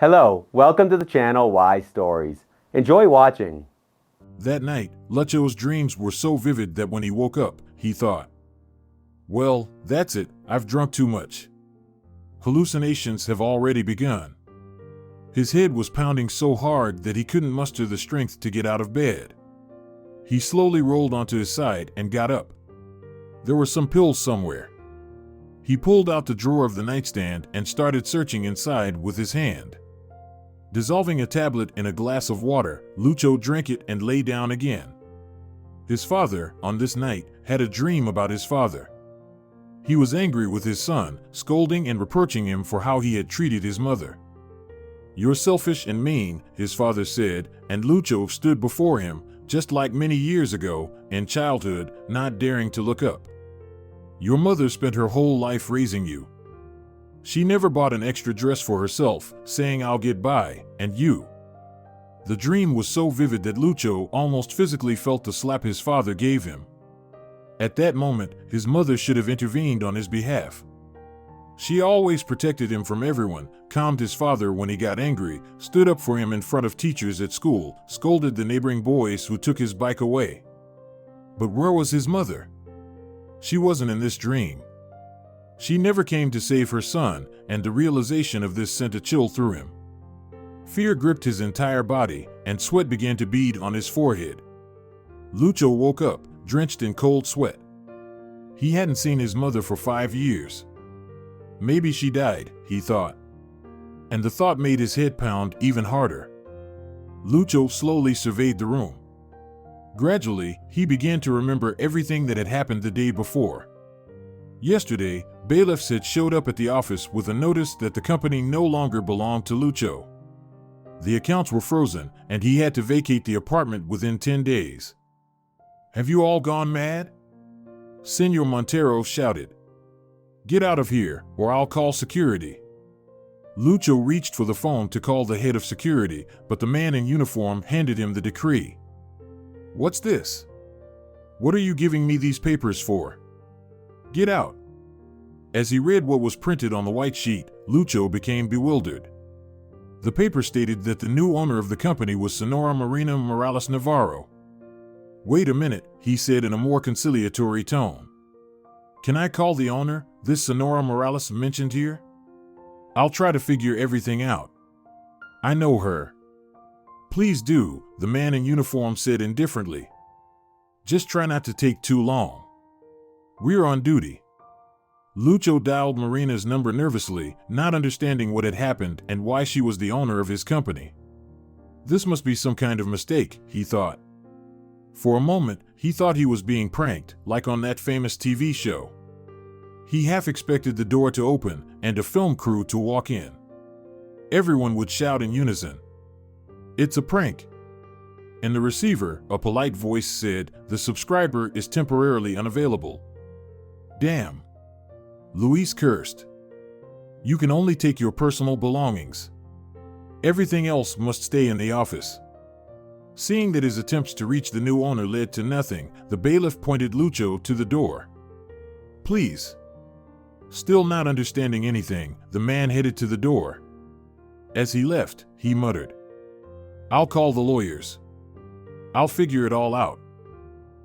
Hello, welcome to the channel Why Stories. Enjoy watching. That night, Lucho's dreams were so vivid that when he woke up, he thought, "Well, that's it, I've drunk too much. Hallucinations have already begun." His head was pounding so hard that he couldn't muster the strength to get out of bed. He slowly rolled onto his side and got up. There were some pills somewhere. He pulled out the drawer of the nightstand and started searching inside with his hand. Dissolving a tablet in a glass of water, Lucho drank it and lay down again. His father, on this night, had a dream about his father. He was angry with his son, scolding and reproaching him for how he had treated his mother. "You're selfish and mean," his father said, and Lucho stood before him, just like many years ago, in childhood, not daring to look up. "Your mother spent her whole life raising you. She never bought an extra dress for herself, saying I'll get by, and you." The dream was so vivid that Lucho almost physically felt the slap his father gave him. At that moment, his mother should have intervened on his behalf. She always protected him from everyone, calmed his father when he got angry, stood up for him in front of teachers at school, scolded the neighboring boys who took his bike away. But where was his mother? She wasn't in this dream. She never came to save her son, and the realization of this sent a chill through him. Fear gripped his entire body, and sweat began to bead on his forehead. Lucho woke up, drenched in cold sweat. He hadn't seen his mother for 5 years. Maybe she died, he thought. And the thought made his head pound even harder. Lucho slowly surveyed the room. Gradually, he began to remember everything that had happened the day before. Yesterday, bailiffs had showed up at the office with a notice that the company no longer belonged to Lucho. The accounts were frozen, and he had to vacate the apartment within 10 days. "Have you all gone mad?" Senor Montero shouted. "Get out of here, or I'll call security." Lucho reached for the phone to call the head of security, but the man in uniform handed him the decree. "What's this? What are you giving me these papers for? Get out." As he read what was printed on the white sheet, Lucho became bewildered. The paper stated that the new owner of the company was Senora Marina Morales Navarro. "Wait a minute," he said in a more conciliatory tone. "Can I call the owner, this Senora Morales mentioned here? I'll try to figure everything out. I know her." "Please do," the man in uniform said indifferently. "Just try not to take too long. We're on duty." Lucho dialed Marina's number nervously, not understanding what had happened and why she was the owner of his company. This must be some kind of mistake, he thought. For a moment, he thought he was being pranked, like on that famous TV show. He half expected the door to open and a film crew to walk in. Everyone would shout in unison, "It's a prank." In the receiver, a polite voice said, "The subscriber is temporarily unavailable." "Damn." Luis cursed. "You can only take your personal belongings. Everything else must stay in the office." Seeing that his attempts to reach the new owner led to nothing, the bailiff pointed Lucho to the door. "Please." Still not understanding anything, the man headed to the door. As he left, he muttered, "I'll call the lawyers. I'll figure it all out.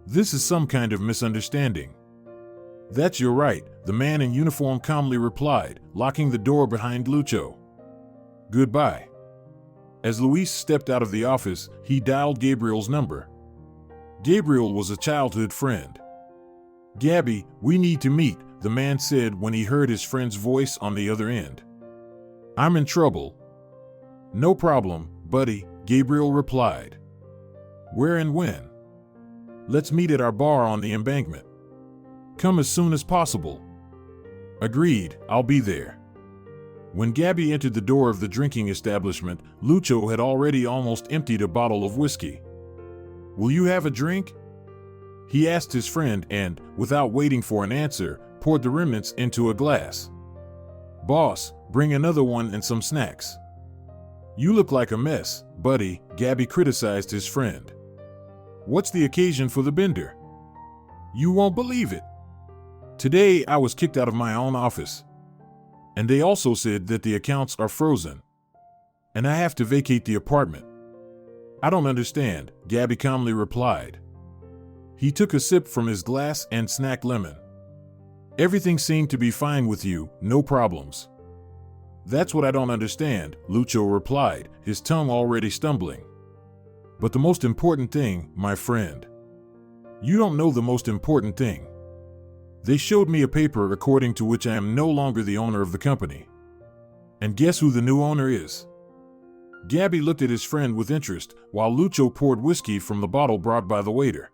This is some kind of misunderstanding." "That's your right," the man in uniform calmly replied, locking the door behind Lucho. "Goodbye." As Luis stepped out of the office, he dialed Gabriel's number. Gabriel was a childhood friend. "Gabby, we need to meet," the man said when he heard his friend's voice on the other end. "I'm in trouble." "No problem, buddy," Gabriel replied. "Where and when?" "Let's meet at our bar on the embankment." "Come as soon as possible." "Agreed, I'll be there." When Gabby entered the door of the drinking establishment, Lucho had already almost emptied a bottle of whiskey. "Will you have a drink?" he asked his friend and, without waiting for an answer, poured the remnants into a glass. "Boss, bring another one and some snacks." "You look like a mess, buddy," Gabby criticized his friend. "What's the occasion for the bender?" "You won't believe it. Today I was kicked out of my own office. And they also said that the accounts are frozen. and I have to vacate the apartment. I don't understand, Gabby calmly replied. He took a sip from his glass and snacked lemon. Everything seemed to be fine with you, no problems. That's what I don't understand, Lucho replied, his tongue already stumbling. But the most important thing, my friend. You don't know the most important thing. They showed me a paper according to which I am no longer the owner of the company. And guess who the new owner is? Gabby looked at his friend with interest while Lucho poured whiskey from the bottle brought by the waiter.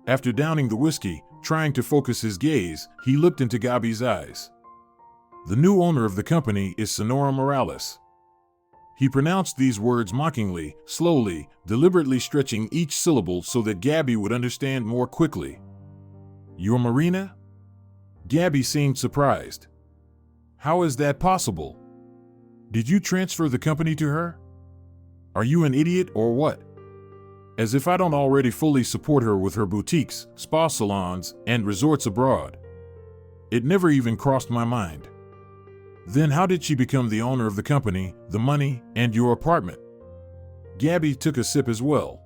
After downing the whiskey, trying to focus his gaze, he looked into Gabby's eyes. The new owner of the company is Sonora Morales. He pronounced these words mockingly, slowly, deliberately stretching each syllable so that Gabby would understand more quickly. You're Marina? Gabby seemed surprised. How is that possible? Did you transfer the company to her? Are you an idiot or what? As if I don't already fully support her with her boutiques, spa salons, and resorts abroad. It never even crossed my mind. Then how did she become the owner of the company, the money, and your apartment? Gabby took a sip as well.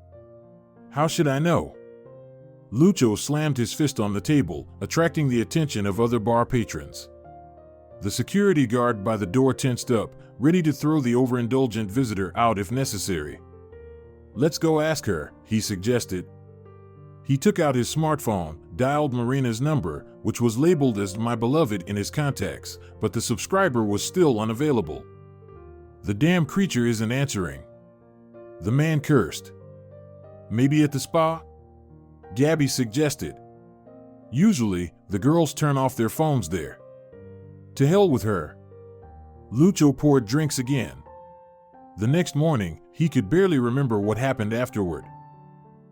How should I know? Lucho slammed his fist on the table, attracting the attention of other bar patrons. The security guard by the door tensed up, ready to throw the overindulgent visitor out if necessary. Let's go ask her, he suggested. He took out his smartphone, dialed Marina's number, which was labeled as my beloved in his contacts, but the subscriber was still unavailable. The damn creature isn't answering. The man cursed. Maybe at the spa? Gabby suggested. Usually, the girls turn off their phones there. To hell with her. Lucho poured drinks again. The next morning, he could barely remember what happened afterward.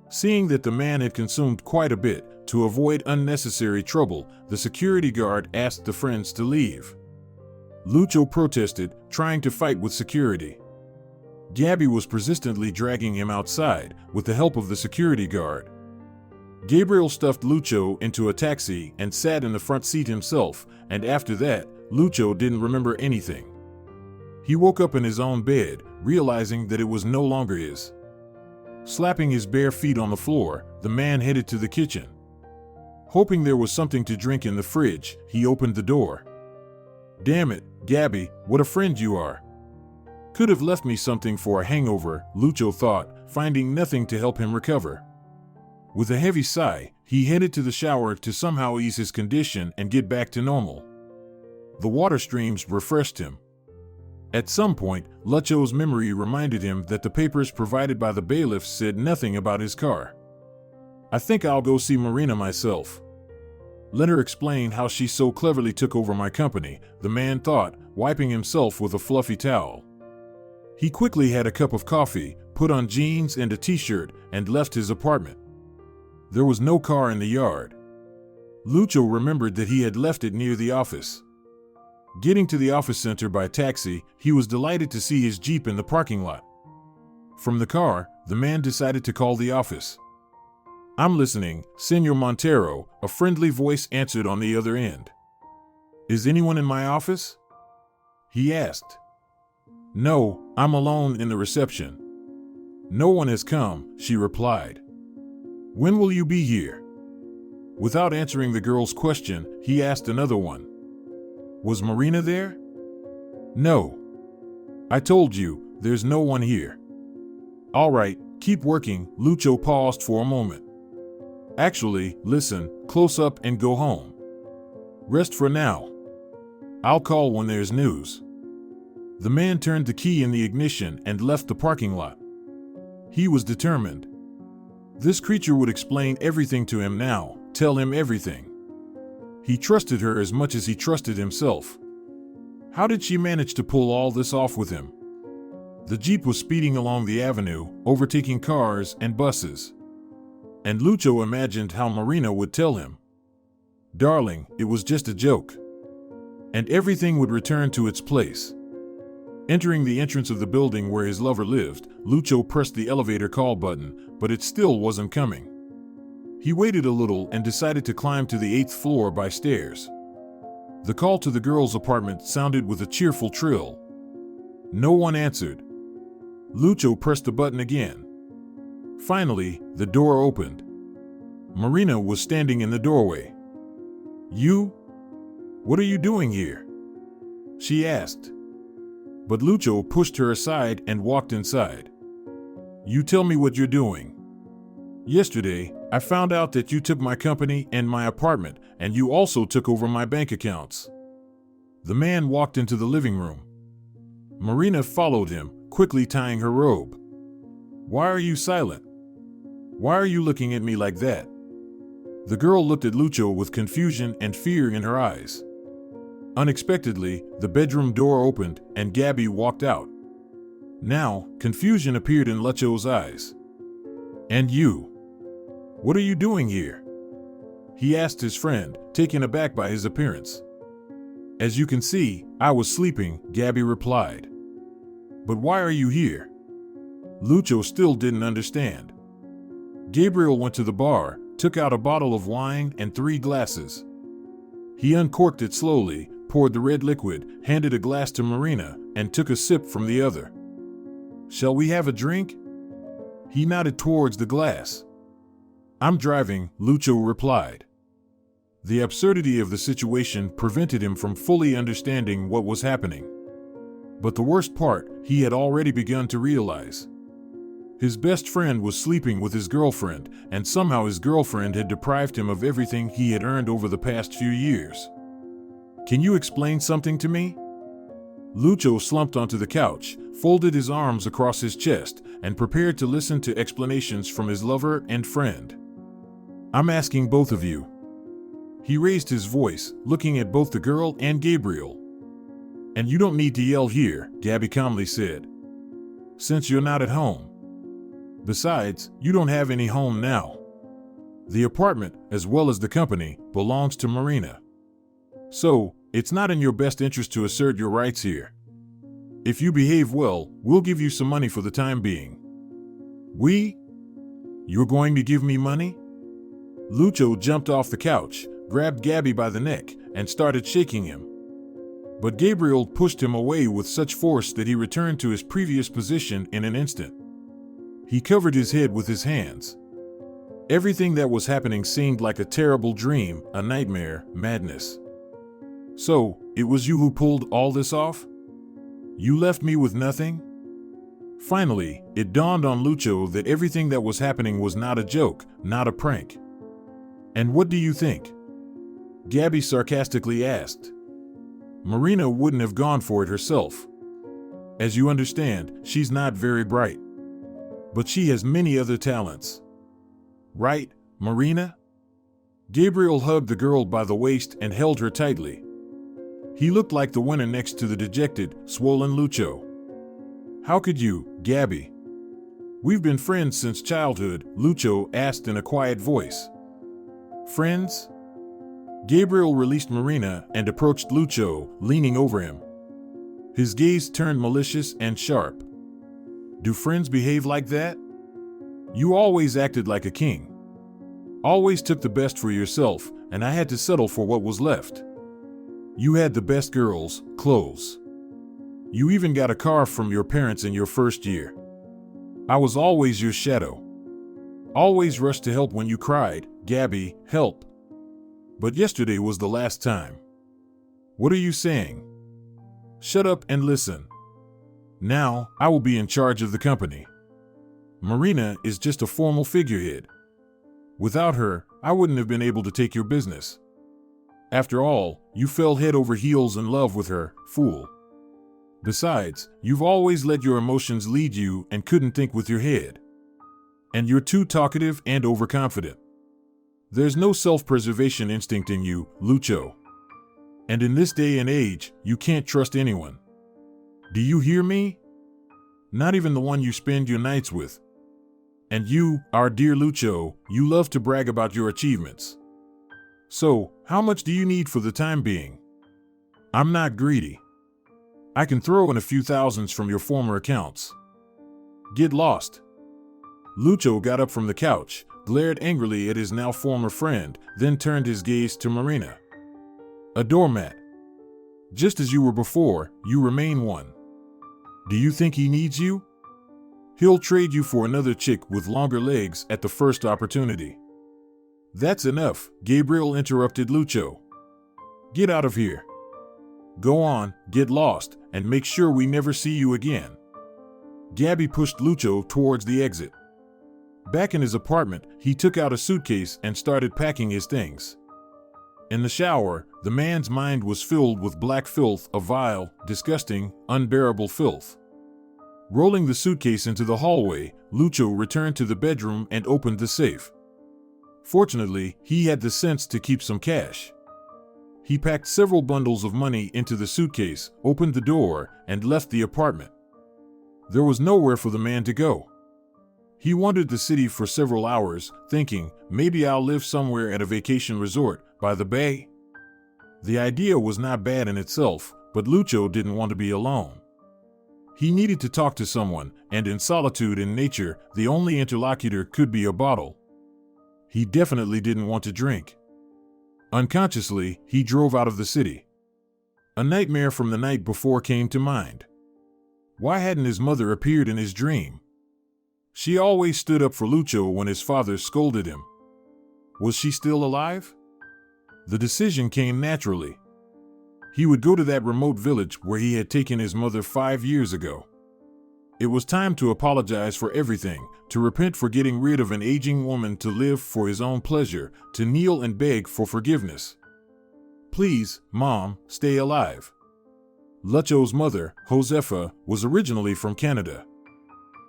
Seeing that the man had consumed quite a bit, to avoid unnecessary trouble, the security guard asked the friends to leave. Lucho protested, trying to fight with security. Gabby was persistently dragging him outside, with the help of the security guard. Gabriel stuffed Lucho into a taxi and sat in the front seat himself, and after that, Lucho didn't remember anything. He woke up in his own bed, realizing that it was no longer his. Slapping his bare feet on the floor, the man headed to the kitchen. Hoping there was something to drink in the fridge, he opened the door. Damn it, Gabby, what a friend you are. Could have left me something for a hangover, Lucho thought, finding nothing to help him recover. With a heavy sigh, he headed to the shower to somehow ease his condition and get back to normal. The water streams refreshed him. At some point, Lucho's memory reminded him that the papers provided by the bailiffs said nothing about his car. I think I'll go see Marina myself. Let her explain how she so cleverly took over my company, the man thought, wiping himself with a fluffy towel. He quickly had a cup of coffee, put on jeans and a t-shirt, and left his apartment. There was no car in the yard. Lucho remembered that he had left it near the office. Getting to the office center by taxi, he was delighted to see his Jeep in the parking lot. From the car, the man decided to call the office. I'm listening, Senor Montero, a friendly voice answered on the other end. Is anyone in my office? He asked. No, I'm alone in the reception. No one has come, she replied. When will you be here? Without answering the girl's question, he asked another one. Was Marina there? No. I told you, there's no one here. All right, keep working, Lucho paused for a moment. Actually, listen, close up and go home. Rest for now. I'll call when there's news. The man turned the key in the ignition and left the parking lot. He was determined. This creature would explain everything to him now, tell him everything. He trusted her as much as he trusted himself. How did she manage to pull all this off with him? The Jeep was speeding along the avenue, overtaking cars and buses. And Lucho imagined how Marina would tell him. Darling, it was just a joke. And everything would return to its place. Entering the entrance of the building where his lover lived, Lucho pressed the elevator call button, but it still wasn't coming. He waited a little and decided to climb to the 8th floor by stairs. The call to the girl's apartment sounded with a cheerful trill. No one answered. Lucho pressed the button again. Finally, the door opened. Marina was standing in the doorway. "You? What are you doing here?" she asked. But Lucho pushed her aside and walked inside. "You tell me what you're doing. Yesterday, I found out that you took my company and my apartment, and you also took over my bank accounts." The man walked into the living room. Marina followed him, quickly tying her robe. "Why are you silent? Why are you looking at me like that?" The girl looked at Lucho with confusion and fear in her eyes. Unexpectedly, the bedroom door opened and Gabby walked out. Now, confusion appeared in Lucho's eyes. "And you? What are you doing here?" he asked his friend, taken aback by his appearance. "As you can see, I was sleeping," Gabby replied. "But why are you here?" Lucho still didn't understand. Gabriel went to the bar, took out a bottle of wine and 3 glasses. He uncorked it slowly, poured the red liquid, handed a glass to Marina, and took a sip from the other. "Shall we have a drink?" He nodded towards the glass. "I'm driving," Lucho replied. The absurdity of the situation prevented him from fully understanding what was happening. But the worst part, he had already begun to realize. His best friend was sleeping with his girlfriend, and somehow his girlfriend had deprived him of everything he had earned over the past few years. "Can you explain something to me?" Lucho slumped onto the couch, folded his arms across his chest, and prepared to listen to explanations from his lover and friend. "I'm asking both of you." He raised his voice, looking at both the girl and Gabriel. "And you don't need to yell here," Gabby calmly said, "since you're not at home. Besides, you don't have any home now. The apartment, as well as the company, belongs to Marina. So, it's not in your best interest to assert your rights here. If you behave well, we'll give you some money for the time being." "We? You're going to give me money?" Lucho jumped off the couch, grabbed Gabby by the neck, and started shaking him. But Gabriel pushed him away with such force that he returned to his previous position in an instant. He covered his head with his hands. Everything that was happening seemed like a terrible dream, a nightmare, madness. "So, it was you who pulled all this off? You left me with nothing?" Finally, it dawned on Lucho that everything that was happening was not a joke, not a prank. "And what do you think?" Gabby sarcastically asked. "Marina wouldn't have gone for it herself. As you understand, she's not very bright. But she has many other talents. Right, Marina?" Gabriel hugged the girl by the waist and held her tightly. He looked like the winner next to the dejected, swollen Lucho. "How could you, Gabby?" "We've been friends since childhood," Lucho asked in a quiet voice. "Friends?" Gabriel released Marina and approached Lucho, leaning over him. His gaze turned malicious and sharp. "Do friends behave like that? You always acted like a king. Always took the best for yourself, and I had to settle for what was left. You had the best girls, clothes. You even got a car from your parents in your first year. I was always your shadow. Always rushed to help when you cried, Gabby, help. But yesterday was the last time. What are you saying? Shut up and listen. Now, I will be in charge of the company. Marina is just a formal figurehead. Without her, I wouldn't have been able to take your business. After all, you fell head over heels in love with her, fool. Besides, you've always let your emotions lead you and couldn't think with your head. And you're too talkative and overconfident. There's no self-preservation instinct in you, Lucho. And in this day and age, you can't trust anyone. Do you hear me? Not even the one you spend your nights with. And you, our dear Lucho, you love to brag about your achievements. So, how much do you need for the time being? I'm not greedy. I can throw in a few thousands from your former accounts. Get lost." Lucho got up from the couch, glared angrily at his now former friend, then turned his gaze to Marina. "A doormat. Just as you were before, you remain one. Do you think he needs you? He'll trade you for another chick with longer legs at the first opportunity. That's enough, Gabriel interrupted Lucho. Get out of here. Go on, get lost, and make sure we never see you again. Gabby pushed Lucho towards the exit. Back in his apartment, he took out a suitcase and started packing his things. In the shower, the man's mind was filled with black filth, a vile, disgusting, unbearable filth. Rolling the suitcase into the hallway, Lucho returned to the bedroom and opened the safe. Fortunately, he had the sense to keep some cash. He packed several bundles of money into the suitcase, opened the door, and left the apartment. There was nowhere for the man to go. He wandered the city for several hours, thinking, maybe I'll live somewhere at a vacation resort by the bay. The idea was not bad in itself, but Lucho didn't want to be alone. He needed to talk to someone, and in solitude in nature, the only interlocutor could be a bottle. He definitely didn't want to drink. Unconsciously, he drove out of the city. A nightmare from the night before came to mind. Why hadn't his mother appeared in his dream? She always stood up for Lucho when his father scolded him. Was she still alive? The decision came naturally. He would go to that remote village where he had taken his mother 5 years ago. It was time to apologize for everything, to repent for getting rid of an aging woman to live for his own pleasure, to kneel and beg for forgiveness. Please, Mom, stay alive. Lucho's mother, Josefa, was originally from Canada.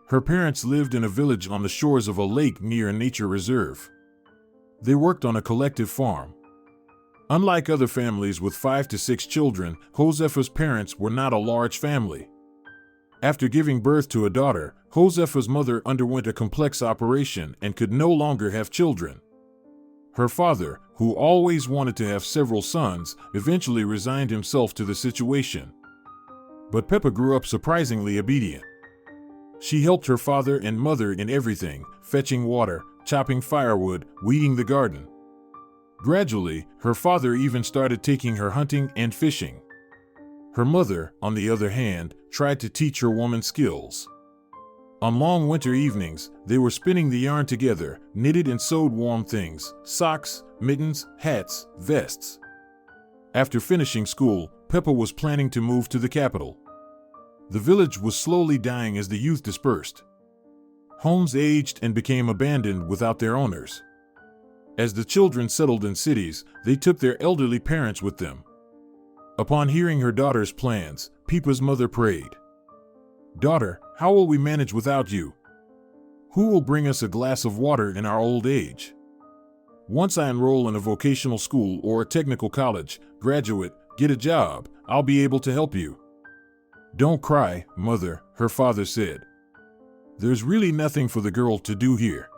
Her parents lived in a village on the shores of a lake near a nature reserve. They worked on a collective farm. Unlike other families with 5 to 6 children, Josefa's parents were not a large family. After giving birth to a daughter, Josefa's mother underwent a complex operation and could no longer have children. Her father, who always wanted to have several sons, eventually resigned himself to the situation. But Peppa grew up surprisingly obedient. She helped her father and mother in everything, fetching water, chopping firewood, weeding the garden. Gradually, her father even started taking her hunting and fishing. Her mother, on the other hand, tried to teach her woman skills. On long winter evenings, they were spinning the yarn together, knitted and sewed warm things, socks, mittens, hats, vests. After finishing school, Peppa was planning to move to the capital. The village was slowly dying as the youth dispersed. Homes aged and became abandoned without their owners. As the children settled in cities, they took their elderly parents with them. Upon hearing her daughter's plans, Peppa's mother prayed, "Daughter, how will we manage without you? Who will bring us a glass of water in our old age? Once I enroll in a vocational school or a technical college, graduate, get a job, I'll be able to help you." "Don't cry, Mother," her father said. "There's really nothing for the girl to do here.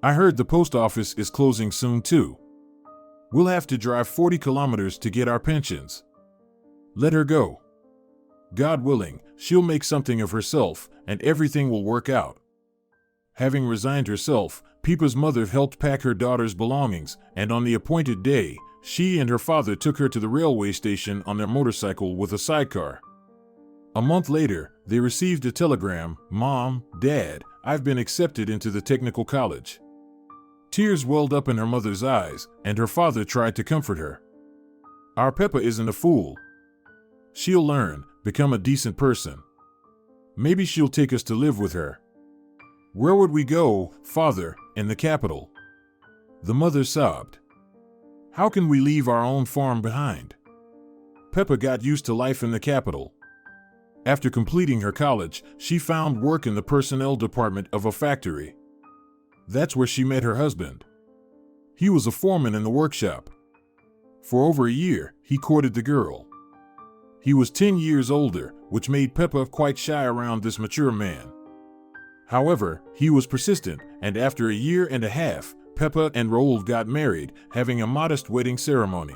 I heard the post office is closing soon too. We'll have to drive 40 kilometers to get our pensions. Let her go. God willing, she'll make something of herself, and everything will work out." Having resigned herself, Peppa's mother helped pack her daughter's belongings, and on the appointed day, she and her father took her to the railway station on their motorcycle with a sidecar. A month later, they received a telegram, "Mom, Dad, I've been accepted into the technical college." Tears welled up in her mother's eyes, and her father tried to comfort her. "Our Peppa isn't a fool. She'll learn, become a decent person. Maybe she'll take us to live with her." "Where would we go, Father, in the capital?" The mother sobbed. "How can we leave our own farm behind?" Peppa got used to life in the capital. After completing her college, she found work in the personnel department of a factory. That's where she met her husband. He was a foreman in the workshop. For over a year, he courted the girl. He was 10 years older, which made Peppa quite shy around this mature man. However, he was persistent, and after a year and a half, Peppa and Raoul got married, having a modest wedding ceremony.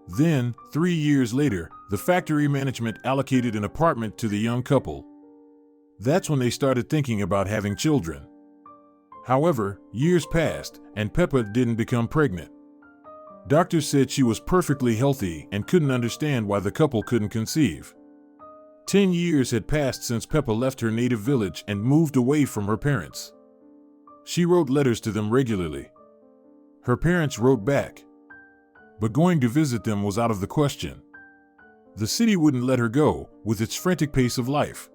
Then, 3 years later, the factory management allocated an apartment to the young couple. That's when they started thinking about having children. However, years passed, and Peppa didn't become pregnant. Doctors said she was perfectly healthy and couldn't understand why the couple couldn't conceive. 10 years had passed since Peppa left her native village and moved away from her parents. She wrote letters to them regularly. Her parents wrote back, but going to visit them was out of the question. The city wouldn't let her go, with its frantic pace of life.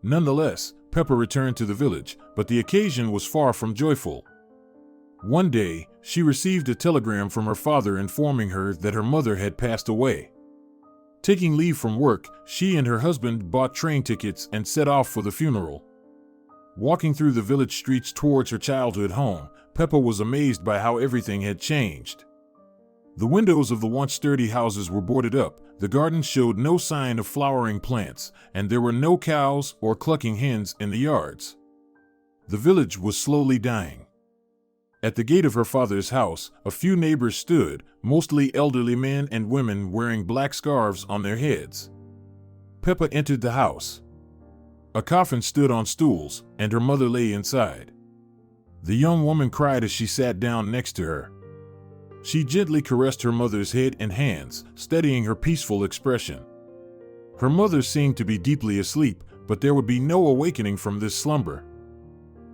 Nonetheless, Peppa returned to the village, but the occasion was far from joyful. One day, she received a telegram from her father informing her that her mother had passed away. Taking leave from work, she and her husband bought train tickets and set off for the funeral. Walking through the village streets towards her childhood home, Peppa was amazed by how everything had changed. The windows of the once sturdy houses were boarded up, the gardens showed no sign of flowering plants, and there were no cows or clucking hens in the yards. The village was slowly dying. At the gate of her father's house, a few neighbors stood, mostly elderly men and women wearing black scarves on their heads. Peppa entered the house. A coffin stood on stools, and her mother lay inside. The young woman cried as she sat down next to her. She gently caressed her mother's head and hands, steadying her peaceful expression. Her mother seemed to be deeply asleep, but there would be no awakening from this slumber.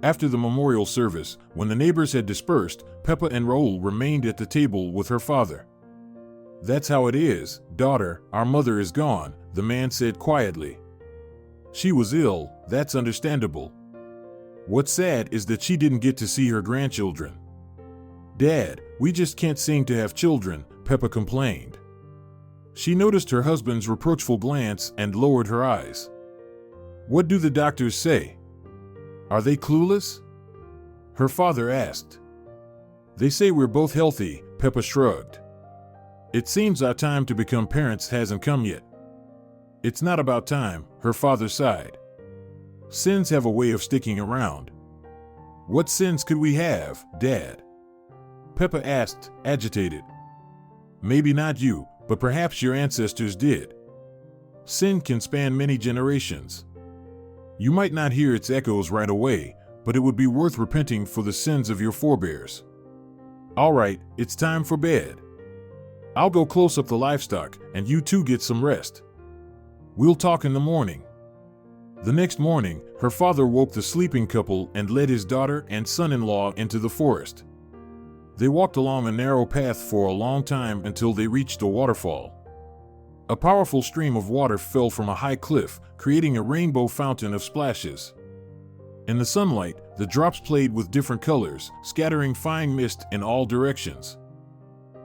After the memorial service, when the neighbors had dispersed, Peppa and Raul remained at the table with her father. "That's how it is, daughter, our mother is gone," the man said quietly. "She was ill, that's understandable. What's sad is that she didn't get to see her grandchildren." "Dad, we just can't seem to have children," Peppa complained. She noticed her husband's reproachful glance and lowered her eyes. "What do the doctors say? Are they clueless?" her father asked. "They say we're both healthy," Peppa shrugged. "It seems our time to become parents hasn't come yet." "It's not about time," her father sighed. "Sins have a way of sticking around." "What sins could we have, Dad?" Peppa asked, agitated. "Maybe not you, but perhaps your ancestors did. Sin can span many generations. You might not hear its echoes right away, but it would be worth repenting for the sins of your forebears. All right, it's time for bed. I'll go close up the livestock, and you two get some rest. We'll talk in the morning." The next morning, her father woke the sleeping couple and led his daughter and son-in-law into the forest. They walked along a narrow path for a long time until they reached a waterfall. A powerful stream of water fell from a high cliff, creating a rainbow fountain of splashes. In the sunlight, the drops played with different colors, scattering fine mist in all directions.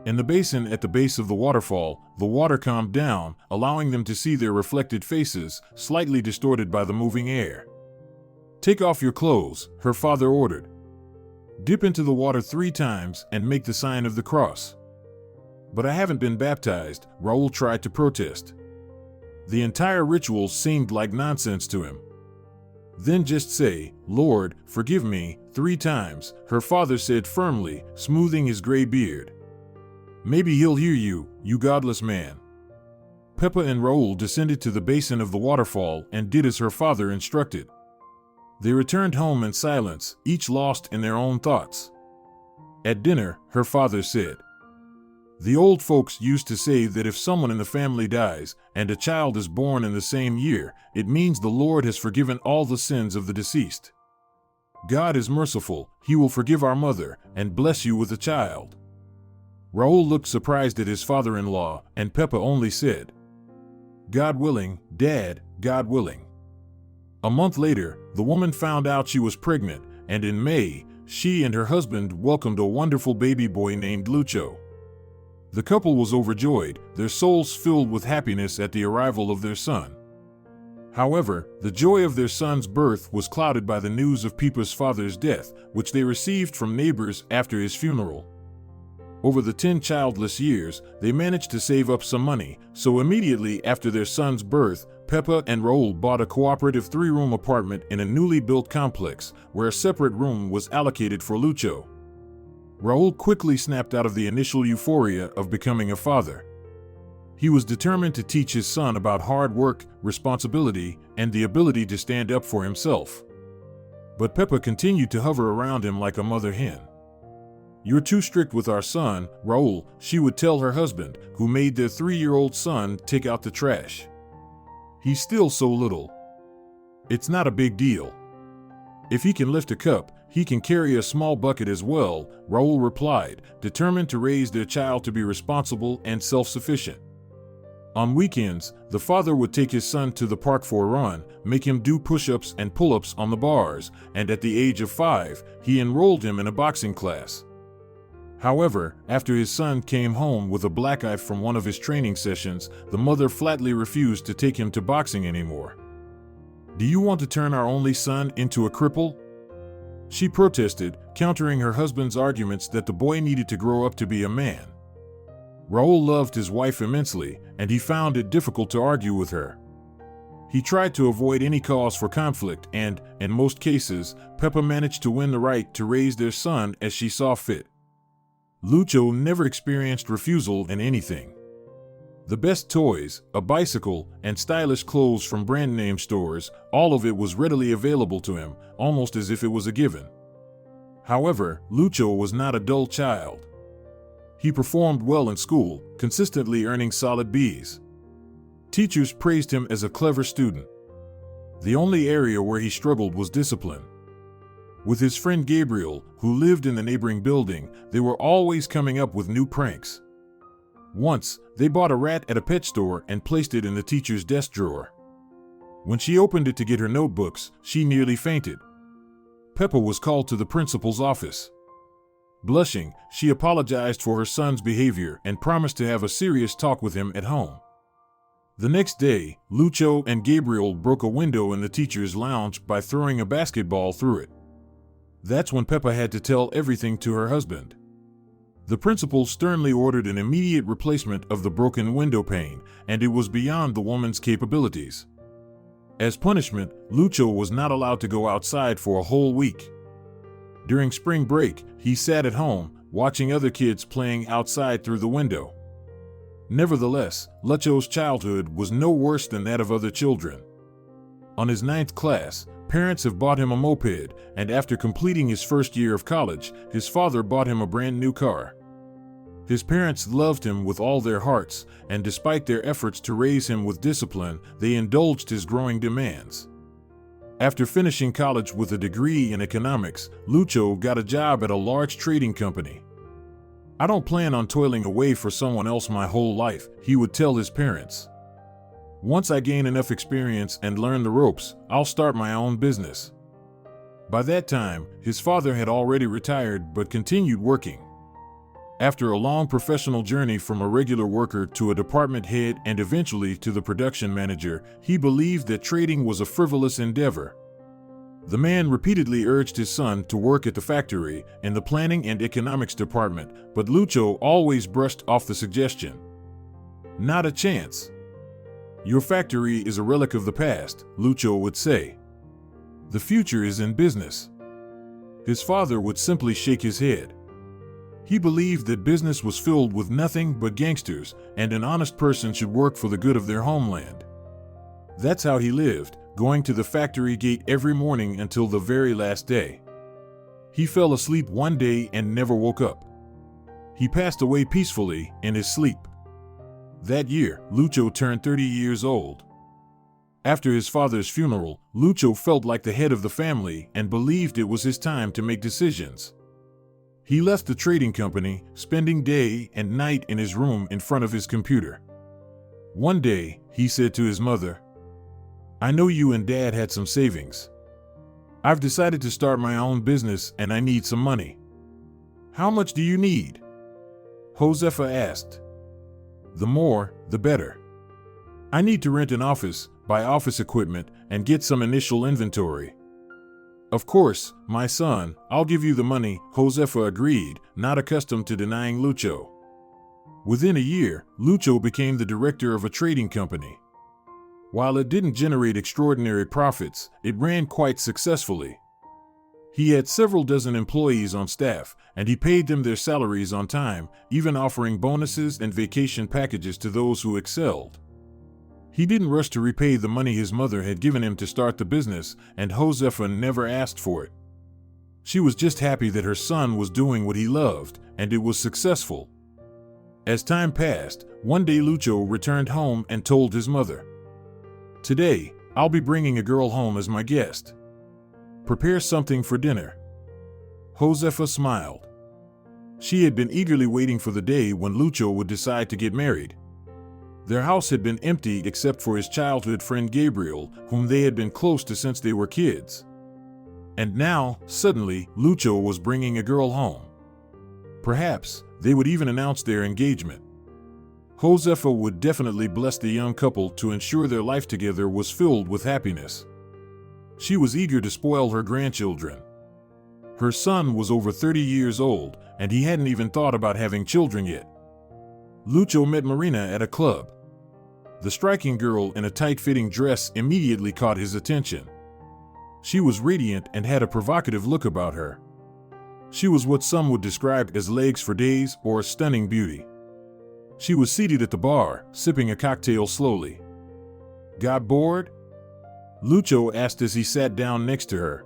In the basin at the base of the waterfall, the water calmed down, allowing them to see their reflected faces, slightly distorted by the moving air. "Take off your clothes," her father ordered. "Dip into the water 3 times and make the sign of the cross." "But I haven't been baptized," Raul tried to protest. The entire ritual seemed like nonsense to him. "Then just say, 'Lord, forgive me,' 3 times, her father said firmly, smoothing his gray beard. "Maybe he'll hear you, you godless man." Peppa and Raul descended to the basin of the waterfall and did as her father instructed. They returned home in silence, each lost in their own thoughts. At dinner, her father said, "The old folks used to say that if someone in the family dies, and a child is born in the same year, it means the Lord has forgiven all the sins of the deceased. God is merciful, He will forgive our mother, and bless you with a child." Raul looked surprised at his father-in-law, and Peppa only said, "God willing, Dad, God willing." A month later, the woman found out she was pregnant, and in May, she and her husband welcomed a wonderful baby boy named Lucho. The couple was overjoyed, their souls filled with happiness at the arrival of their son. However, the joy of their son's birth was clouded by the news of Peppa's father's death, which they received from neighbors after his funeral. Over the 10 childless years, they managed to save up some money, so immediately after their son's birth, Peppa and Raul bought a cooperative 3-room apartment in a newly built complex, where a separate room was allocated for Lucho. Raul quickly snapped out of the initial euphoria of becoming a father. He was determined to teach his son about hard work, responsibility, and the ability to stand up for himself. But Peppa continued to hover around him like a mother hen. "You're too strict with our son, Raul," she would tell her husband, who made their 3-year-old son take out the trash. He's still so little. It's not a big deal. If he can lift a cup, he can carry a small bucket as well, Raul replied, determined to raise their child to be responsible and self-sufficient. On weekends, the father would take his son to the park for a run, make him do push-ups and pull-ups on the bars, and at the age of 5, he enrolled him in a boxing class. However, after his son came home with a black eye from one of his training sessions, the mother flatly refused to take him to boxing anymore. "Do you want to turn our only son into a cripple?" she protested, countering her husband's arguments that the boy needed to grow up to be a man. Raul loved his wife immensely, and he found it difficult to argue with her. He tried to avoid any cause for conflict and, in most cases, Pepa managed to win the right to raise their son as she saw fit. Lucho never experienced refusal in anything. The best toys, a bicycle, and stylish clothes from brand name stores, all of it was readily available to him, almost as if it was a given. However, Lucho was not a dull child. He performed well in school, consistently earning solid B's. Teachers praised him as a clever student. The only area where he struggled was discipline. With his friend Gabriel, who lived in the neighboring building, they were always coming up with new pranks. Once, they bought a rat at a pet store and placed it in the teacher's desk drawer. When she opened it to get her notebooks, she nearly fainted. Pepa was called to the principal's office. Blushing, she apologized for her son's behavior and promised to have a serious talk with him at home. The next day, Lucho and Gabriel broke a window in the teacher's lounge by throwing a basketball through it. That's when Pepa had to tell everything to her husband. The principal sternly ordered an immediate replacement of the broken window pane, and it was beyond the woman's capabilities. As punishment, Lucho was not allowed to go outside for a whole week. During spring break, he sat at home, watching other kids playing outside through the window. Nevertheless, Lucho's childhood was no worse than that of other children. On his 9th class, parents have bought him a moped, and after completing his first year of college, his father bought him a brand new car. His parents loved him with all their hearts, and despite their efforts to raise him with discipline, they indulged his growing demands. After finishing college with a degree in economics, Lucho got a job at a large trading company. "I don't plan on toiling away for someone else my whole life," he would tell his parents. "Once I gain enough experience and learn the ropes, I'll start my own business." By that time, his father had already retired but continued working. After a long professional journey from a regular worker to a department head and eventually to the production manager, he believed that trading was a frivolous endeavor. The man repeatedly urged his son to work at the factory in the planning and economics department, but Lucho always brushed off the suggestion. "Not a chance. Your factory is a relic of the past," Lucho would say. "The future is in business." His father would simply shake his head. He believed that business was filled with nothing but gangsters, and an honest person should work for the good of their homeland. That's how he lived, going to the factory gate every morning until the very last day. He fell asleep one day and never woke up. He passed away peacefully in his sleep. That year, Lucho turned 30 years old. After his father's funeral, Lucho felt like the head of the family and believed it was his time to make decisions. He left the trading company, spending day and night in his room in front of his computer. One day, he said to his mother, "I know you and Dad had some savings. I've decided to start my own business and I need some money." "How much do you need?" Josefa asked. "The more, the better. I need to rent an office, buy office equipment, and get some initial inventory." "Of course, my son, I'll give you the money," Josefa agreed, not accustomed to denying Lucho. Within a year, Lucho became the director of a trading company. While it didn't generate extraordinary profits, it ran quite successfully. He had several dozen employees on staff, and he paid them their salaries on time, even offering bonuses and vacation packages to those who excelled. He didn't rush to repay the money his mother had given him to start the business, and Josefa never asked for it. She was just happy that her son was doing what he loved, and it was successful. As time passed, one day Lucho returned home and told his mother, Today, I'll be bringing a girl home as my guest. Prepare something for dinner." Josefa smiled. She had been eagerly waiting for the day when Lucho would decide to get married. Their house had been empty except for his childhood friend Gabriel, whom they had been close to since they were kids. And now, suddenly, Lucho was bringing a girl home. Perhaps they would even announce their engagement. Josefa would definitely bless the young couple to ensure their life together was filled with happiness. She was eager to spoil her grandchildren. Her son was over 30 years old, and he hadn't even thought about having children yet. Lucho met Marina at a club. The striking girl in a tight-fitting dress immediately caught his attention. She was radiant and had a provocative look about her. She was what some would describe as legs for days or a stunning beauty. She was seated at the bar, sipping a cocktail slowly. "Got bored?" Lucho asked as he sat down next to her.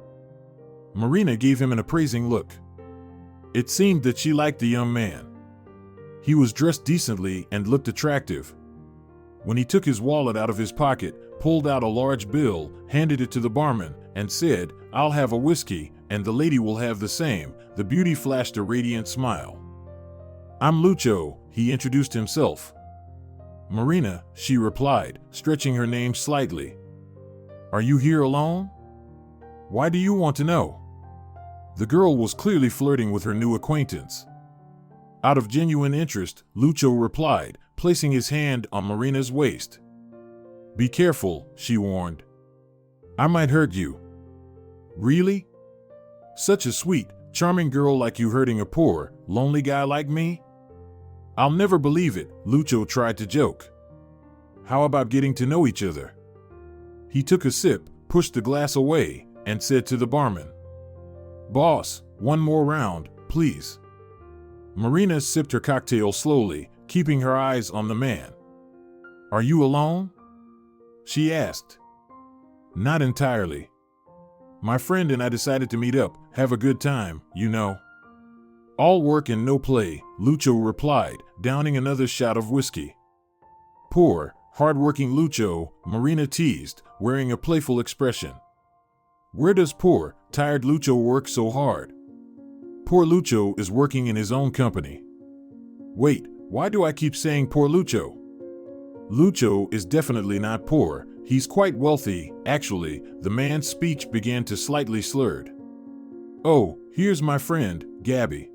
Marina gave him an appraising look. It seemed that she liked the young man. He was dressed decently and looked attractive. When he took his wallet out of his pocket, pulled out a large bill, handed it to the barman, and said, "I'll have a whiskey, and the lady will have the same," the beauty flashed a radiant smile. "I'm Lucho," he introduced himself. "Marina," she replied, stretching her name slightly. "Are you here alone? Why do you want to know?" The girl was clearly flirting with her new acquaintance. Out of genuine interest, Lucho replied, placing his hand on Marina's waist. "Be careful," she warned. "I might hurt you." "Really? Such a sweet, charming girl like you hurting a poor, lonely guy like me? I'll never believe it," Lucho tried to joke. "How about getting to know each other?" He took a sip, pushed the glass away, and said to the barman, "Boss, one more round, please." Marina sipped her cocktail slowly, keeping her eyes on the man. "Are you alone?" she asked. "Not entirely. My friend and I decided to meet up, have a good time, you know." "All work and no play," Lucho replied, downing another shot of whiskey. "Poor, hard-working Lucho," Marina teased, wearing a playful expression. "Where does poor, tired Lucho work so hard?" "Poor Lucho is working in his own company." "Wait, why do I keep saying poor Lucho?" "Lucho is definitely not poor, he's quite wealthy, actually," the man's speech began to slightly slurred. "Oh, here's my friend, Gabby."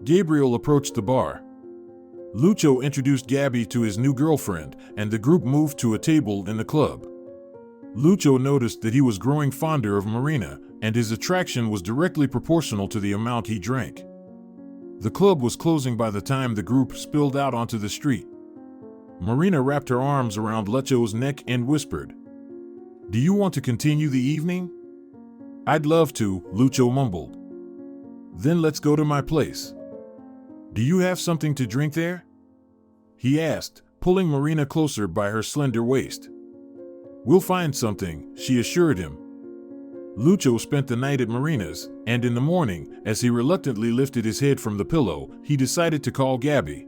Gabriel approached the bar. Lucho introduced Gabby to his new girlfriend, and the group moved to a table in the club. Lucho noticed that he was growing fonder of Marina, and his attraction was directly proportional to the amount he drank. The club was closing by the time the group spilled out onto the street. Marina wrapped her arms around Lucho's neck and whispered, "Do you want to continue the evening?" "I'd love to," Lucho mumbled. "Then let's go to my place." "Do you have something to drink there?" he asked, pulling Marina closer by her slender waist. "We'll find something," she assured him. Lucho spent the night at Marina's, and in the morning, as he reluctantly lifted his head from the pillow, he decided to call Gabby.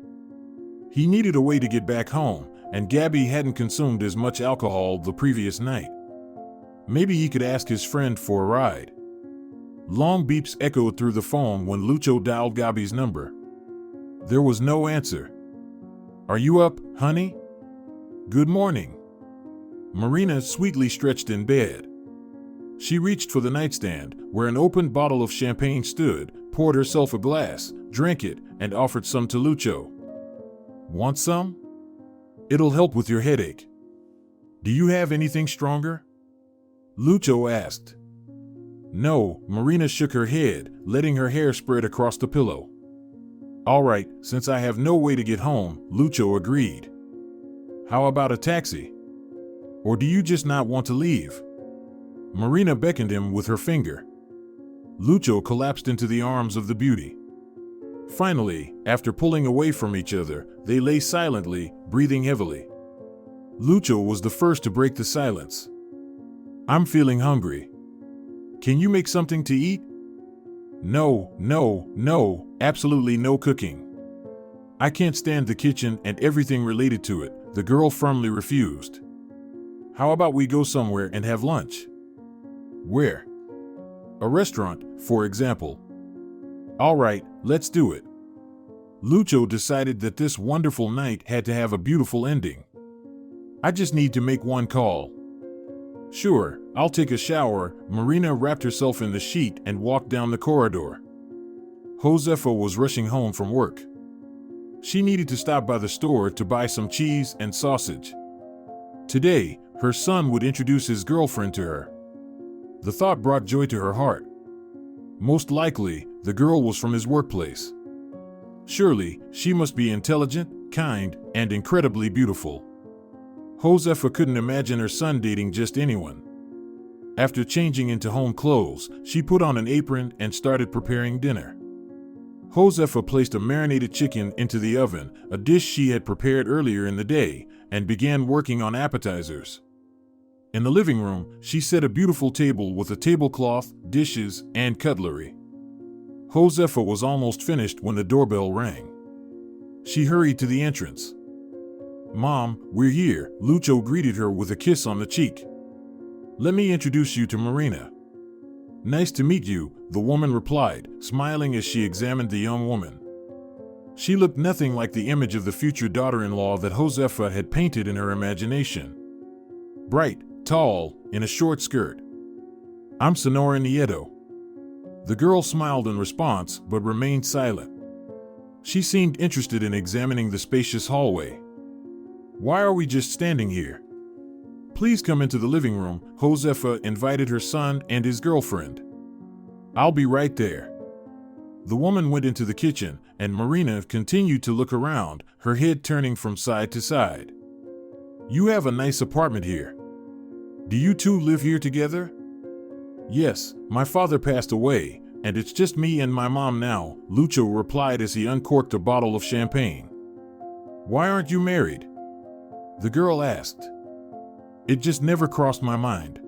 He needed a way to get back home, and Gabby hadn't consumed as much alcohol the previous night. Maybe he could ask his friend for a ride. Long beeps echoed through the phone when Lucho dialed Gabby's number. There was no answer. "Are you up, honey?" "Good morning." Marina sweetly stretched in bed. She reached for the nightstand, where an open bottle of champagne stood, poured herself a glass, drank it, and offered some to Lucho. "Want some? It'll help with your headache." "Do you have anything stronger?" Lucho asked. "No," Marina shook her head, letting her hair spread across the pillow. "All right, since I have no way to get home," Lucho agreed. "How about a taxi? Or do you just not want to leave?" Marina beckoned him with her finger. Lucho collapsed into the arms of the beauty. Finally, after pulling away from each other, they lay silently, breathing heavily. Lucho was the first to break the silence. "I'm feeling hungry. Can you make something to eat?" No, absolutely no cooking. I can't stand the kitchen and everything related to it," the girl firmly refused. How about we go somewhere and have lunch? Where? A restaurant, for example. All right, let's do it. Lucho decided that this wonderful night had to have a beautiful ending. I just need to make one call. Sure, I'll take a shower. Marina wrapped herself in the sheet and walked down the corridor. Josefa was rushing home from work. She needed to stop by the store to buy some cheese and sausage. Today, her son would introduce his girlfriend to her. The thought brought joy to her heart. Most likely, the girl was from his workplace. Surely, she must be intelligent, kind, and incredibly beautiful. Josefa couldn't imagine her son dating just anyone. After changing into home clothes, she put on an apron and started preparing dinner. Josefa placed a marinated chicken into the oven, a dish she had prepared earlier in the day, and began working on appetizers. In the living room, she set a beautiful table with a tablecloth, dishes, and cutlery. Josefa was almost finished when the doorbell rang. She hurried to the entrance. "Mom, we're here," Lucho greeted her with a kiss on the cheek. "Let me introduce you to Marina." "Nice to meet you," the woman replied, smiling as she examined the young woman. She looked nothing like the image of the future daughter-in-law that Josefa had painted in her imagination. Bright, tall, in a short skirt. "I'm Sonora Nieto." The girl smiled in response, but remained silent. She seemed interested in examining the spacious hallway. "Why are we just standing here? Please come into the living room," Josefa invited her son and his girlfriend. "I'll be right there." The woman went into the kitchen, and Marina continued to look around, her head turning from side to side. "You have a nice apartment here. Do you two live here together?" "Yes, my father passed away, and it's just me and my mom now," Lucho replied as he uncorked a bottle of champagne. "Why aren't you married?" the girl asked. "It just never crossed my mind.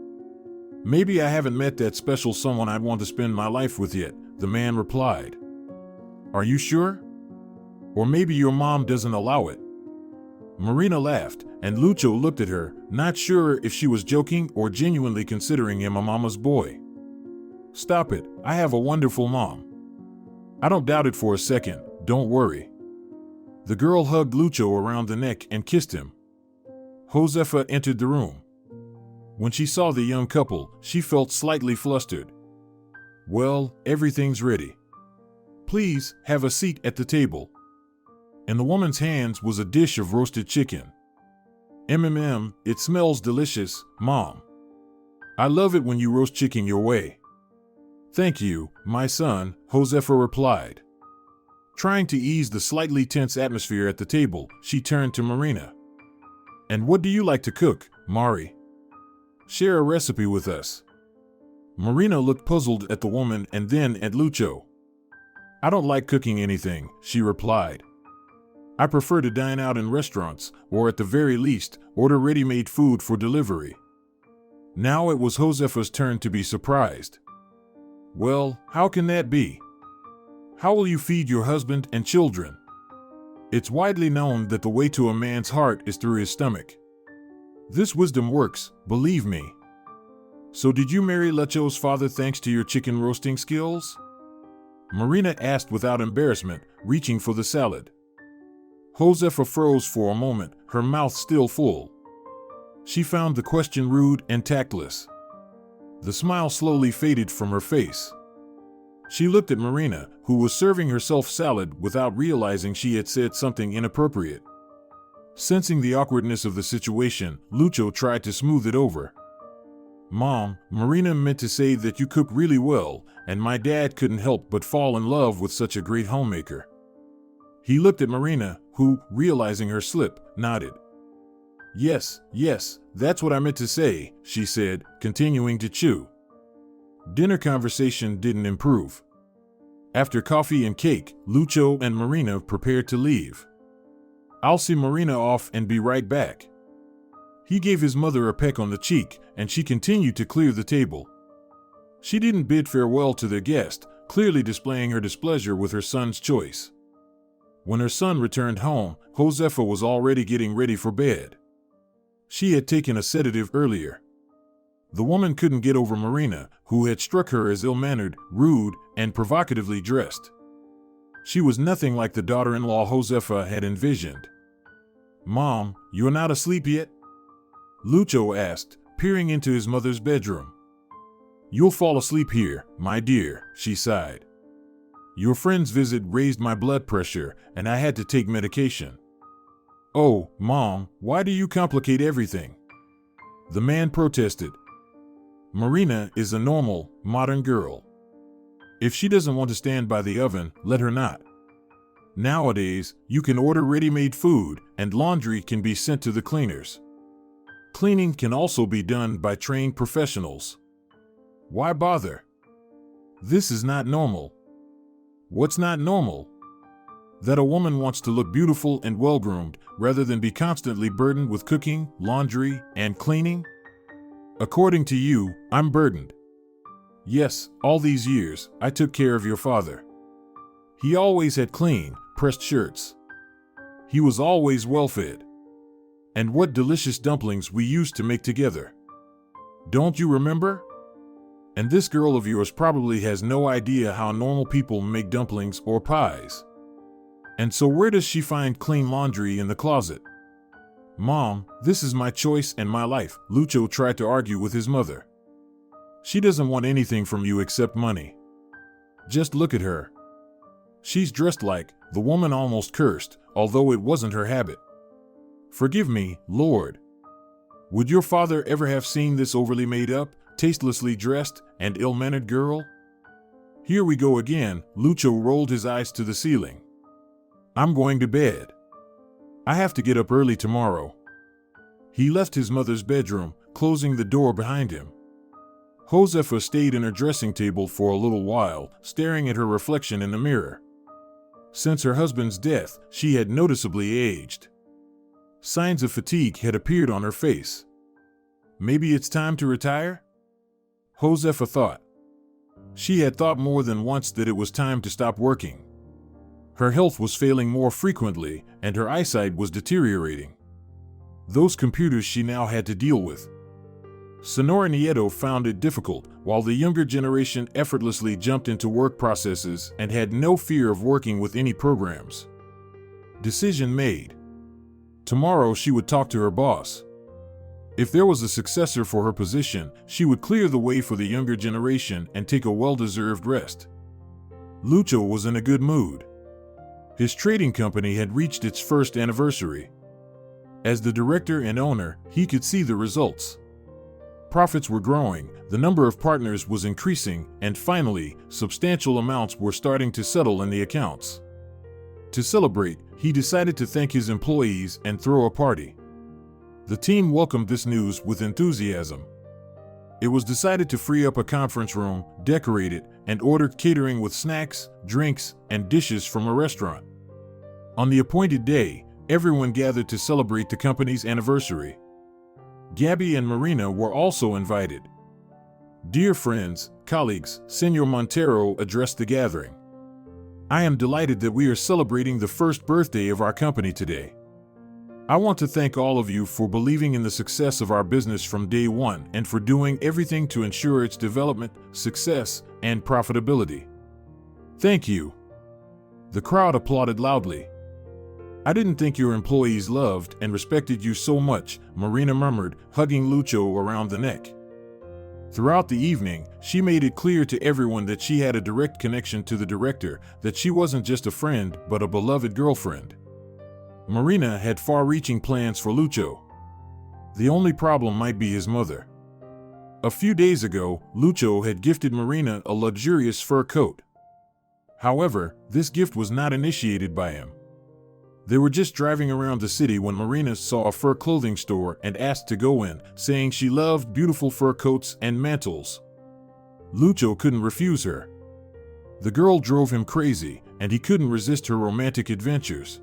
Maybe I haven't met that special someone I'd want to spend my life with yet," the man replied. "Are you sure? Or maybe your mom doesn't allow it." Marina laughed, and Lucho looked at her, not sure if she was joking or genuinely considering him a mama's boy. "Stop it, I have a wonderful mom." "I don't doubt it for a second, don't worry." The girl hugged Lucho around the neck and kissed him. Josefa entered the room. When she saw the young couple, she felt slightly flustered. "Well, everything's ready. Please, have a seat at the table." In the woman's hands was a dish of roasted chicken. It smells delicious, Mom. I love it when you roast chicken your way." "Thank you, my son," Josefa replied. Trying to ease the slightly tense atmosphere at the table, she turned to Marina. "And what do you like to cook, Mari? Share a recipe with us." Marina looked puzzled at the woman and then at Lucho. "I don't like cooking anything," she replied. "I prefer to dine out in restaurants, or at the very least, order ready-made food for delivery." Now it was Josefa's turn to be surprised. "Well, how can that be? How will you feed your husband and children? It's widely known that the way to a man's heart is through his stomach. This wisdom works, believe me." "So did you marry Lucho's father thanks to your chicken roasting skills?" Marina asked without embarrassment, reaching for the salad. Josefa froze for a moment, her mouth still full. She found the question rude and tactless. The smile slowly faded from her face. She looked at Marina, who was serving herself salad without realizing she had said something inappropriate. Sensing the awkwardness of the situation, Lucho tried to smooth it over. "Mom, Marina meant to say that you cook really well, and my dad couldn't help but fall in love with such a great homemaker." He looked at Marina, who, realizing her slip, nodded. Yes, that's what I meant to say," she said, continuing to chew. Dinner conversation didn't improve. After coffee and cake, Lucho and Marina prepared to leave. "I'll see Marina off and be right back." He gave his mother a peck on the cheek, and she continued to clear the table. She didn't bid farewell to their guest, clearly displaying her displeasure with her son's choice. When her son returned home, Josefa was already getting ready for bed. She had taken a sedative earlier. The woman couldn't get over Marina, who had struck her as ill-mannered, rude, and provocatively dressed. She was nothing like the daughter-in-law Josefa had envisioned. "Mom, you're not asleep yet?" Lucho asked, peering into his mother's bedroom. "You'll fall asleep here, my dear," she sighed. "Your friend's visit raised my blood pressure, and I had to take medication." "Oh, Mom, why do you complicate everything?" the man protested. "Marina is a normal, modern girl. If she doesn't want to stand by the oven, let her not. Nowadays, you can order ready-made food, and laundry can be sent to the cleaners. Cleaning can also be done by trained professionals. Why bother? This is not normal." "What's not normal?" "That a woman wants to look beautiful and well-groomed, rather than be constantly burdened with cooking, laundry, and cleaning. According to you, I'm burdened. Yes, all these years, I took care of your father. He always had clean, pressed shirts. He was always well-fed. And what delicious dumplings we used to make together. Don't you remember? And this girl of yours probably has no idea how normal people make dumplings or pies. And so where does she find clean laundry in the closet?" "Mom, this is my choice and my life," Lucho tried to argue with his mother. "She doesn't want anything from you except money. Just look at her. She's dressed like," the woman almost cursed, although it wasn't her habit. "Forgive me, Lord. Would your father ever have seen this overly made up, tastelessly dressed, and ill-mannered girl?" "Here we go again," Lucho rolled his eyes to the ceiling. "I'm going to bed. I have to get up early tomorrow." He left his mother's bedroom, closing the door behind him. Josefa stayed in her dressing table for a little while, staring at her reflection in the mirror. Since her husband's death, she had noticeably aged. Signs of fatigue had appeared on her face. Maybe it's time to retire? Josefa thought. She had thought more than once that it was time to stop working. Her health was failing more frequently, and her eyesight was deteriorating. Those computers she now had to deal with. Sonora Nieto found it difficult, while the younger generation effortlessly jumped into work processes and had no fear of working with any programs. Decision made. Tomorrow she would talk to her boss. If there was a successor for her position, she would clear the way for the younger generation and take a well-deserved rest. Lucho was in a good mood. His trading company had reached its first anniversary. As the director and owner, he could see the results. Profits were growing, the number of partners was increasing, and finally, substantial amounts were starting to settle in the accounts. To celebrate, he decided to thank his employees and throw a party. The team welcomed this news with enthusiasm. It was decided to free up a conference room, decorate it, and order catering with snacks, drinks, and dishes from a restaurant. On the appointed day, everyone gathered to celebrate the company's anniversary. Gabby and Marina were also invited. Dear friends, colleagues, Senor Montero addressed the gathering. I am delighted that we are celebrating the first birthday of our company today. I want to thank all of you for believing in the success of our business from day one and for doing everything to ensure its development, success, and profitability. Thank you. The crowd applauded loudly. I didn't think your employees loved and respected you so much, Marina murmured, hugging Lucho around the neck. Throughout the evening, she made it clear to everyone that she had a direct connection to the director, that she wasn't just a friend, but a beloved girlfriend. Marina had far-reaching plans for Lucho. The only problem might be his mother. A few days ago, Lucho had gifted Marina a luxurious fur coat. However, this gift was not initiated by him. They were just driving around the city when Marina saw a fur clothing store and asked to go in, saying she loved beautiful fur coats and mantles. Lucho couldn't refuse her. The girl drove him crazy, and he couldn't resist her romantic adventures.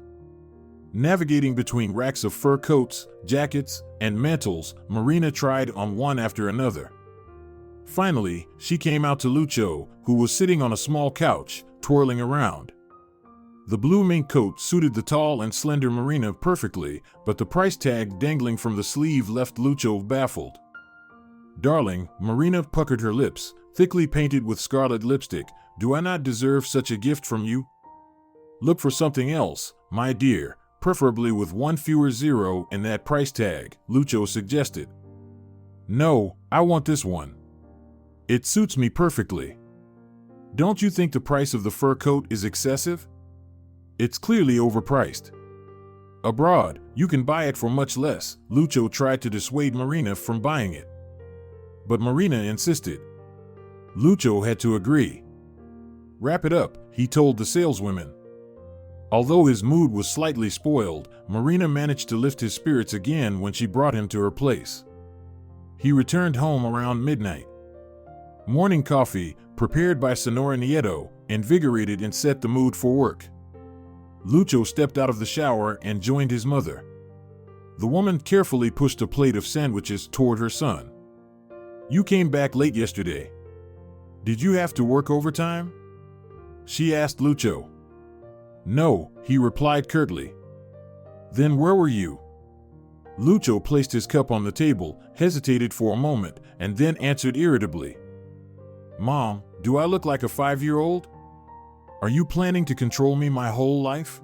Navigating between racks of fur coats, jackets, and mantles, Marina tried on one after another. Finally, she came out to Lucho, who was sitting on a small couch, twirling around. The blue mink coat suited the tall and slender Marina perfectly, but the price tag dangling from the sleeve left Lucho baffled. "Darling," Marina puckered her lips, thickly painted with scarlet lipstick, "do I not deserve such a gift from you?" "Look for something else, my dear, preferably with one fewer zero in that price tag," Lucho suggested. "No, I want this one. It suits me perfectly. Don't you think the price of the fur coat is excessive? It's clearly overpriced. Abroad, you can buy it for much less." Lucho tried to dissuade Marina from buying it, but Marina insisted. Lucho had to agree. "Wrap it up," he told the saleswomen. Although his mood was slightly spoiled, Marina managed to lift his spirits again when she brought him to her place. He returned home around midnight. Morning coffee, prepared by Senora Nieto, invigorated and set the mood for work. Lucho stepped out of the shower and joined his mother. The woman carefully pushed a plate of sandwiches toward her son. "You came back late yesterday. Did you have to work overtime?" she asked Lucho. "No," he replied curtly. "Then where were you?" Lucho placed his cup on the table, hesitated for a moment, and then answered irritably. "Mom, do I look like a 5-year-old? Are you planning to control me my whole life?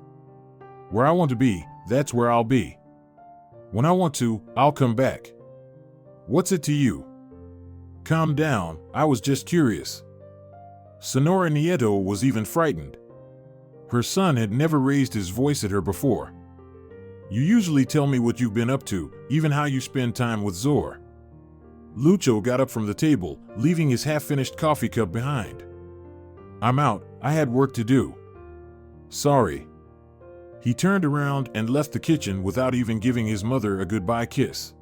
Where I want to be, that's where I'll be. When I want to, I'll come back. What's it to you?" "Calm down, I was just curious." Senora Nieto was even frightened. Her son had never raised his voice at her before. "You usually tell me what you've been up to, even how you spend time with Zor." Lucho got up from the table, leaving his half-finished coffee cup behind. "I'm out, I had work to do." "Sorry." He turned around and left the kitchen without even giving his mother a goodbye kiss.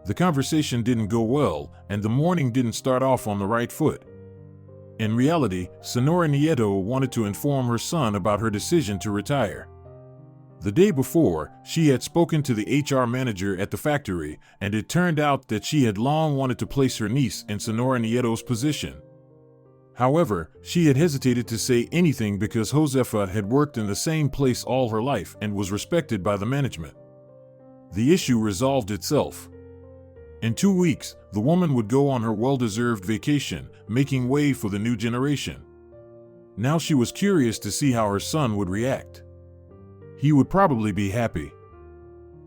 The conversation didn't go well, and the morning didn't start off on the right foot. In reality, Senora Nieto wanted to inform her son about her decision to retire. The day before, she had spoken to the HR manager at the factory, and it turned out that she had long wanted to place her niece in Senora Nieto's position. However, she had hesitated to say anything because Josefa had worked in the same place all her life and was respected by the management. The issue resolved itself. In 2 weeks, the woman would go on her well-deserved vacation, making way for the new generation. Now she was curious to see how her son would react. He would probably be happy.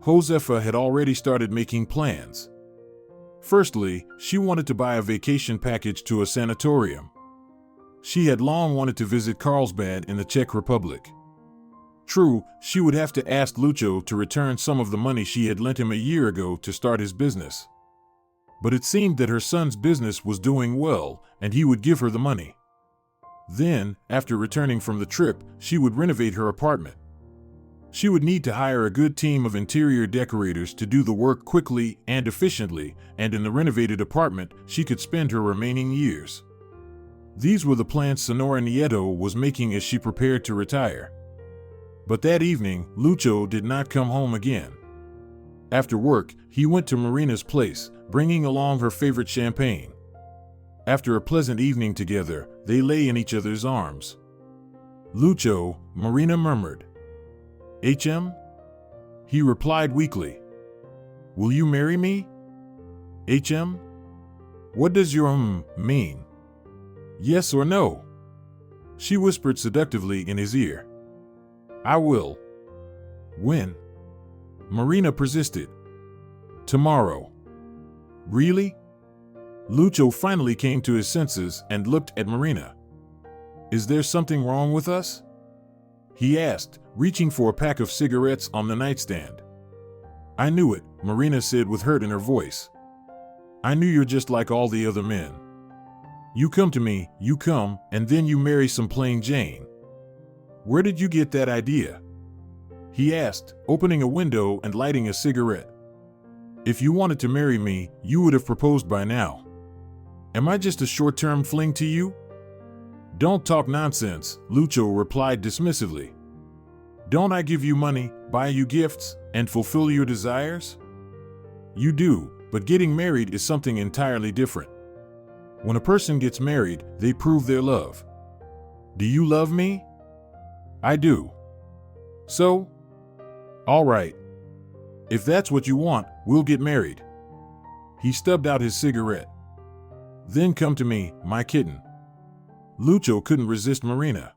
Josefa had already started making plans. Firstly, she wanted to buy a vacation package to a sanatorium. She had long wanted to visit Carlsbad in the Czech Republic. True, she would have to ask Lucho to return some of the money she had lent him a year ago to start his business. But it seemed that her son's business was doing well, and he would give her the money. Then, after returning from the trip, she would renovate her apartment. She would need to hire a good team of interior decorators to do the work quickly and efficiently, and in the renovated apartment, she could spend her remaining years. These were the plans Senora Nieto was making as she prepared to retire. But that evening, Lucho did not come home again. After work, he went to Marina's place, bringing along her favorite champagne. After a pleasant evening together, they lay in each other's arms. "Lucho," Marina murmured. "HM?" He replied weakly. "Will you marry me?" "HM? What does your mean? Yes or no?" She whispered seductively in his ear. "I will." "When?" Marina persisted. "Tomorrow." "Really?" Lucho finally came to his senses and looked at Marina. "Is there something wrong with us?" he asked, reaching for a pack of cigarettes on the nightstand. "I knew it," Marina said with hurt in her voice. "I knew you're just like all the other men. You come to me, you come, and then you marry some plain Jane. Where did you get that idea?" he asked, opening a window and lighting a cigarette. "If you wanted to marry me, you would have proposed by now. Am I just a short-term fling to you?" "Don't talk nonsense," Lucho replied dismissively. "Don't I give you money, buy you gifts, and fulfill your desires?" "You do, but getting married is something entirely different. When a person gets married, they prove their love. Do you love me?" I do. So? All right. If that's what you want, we'll get married. He stubbed out his cigarette. Then come to me, my kitten. Lucho couldn't resist Marina.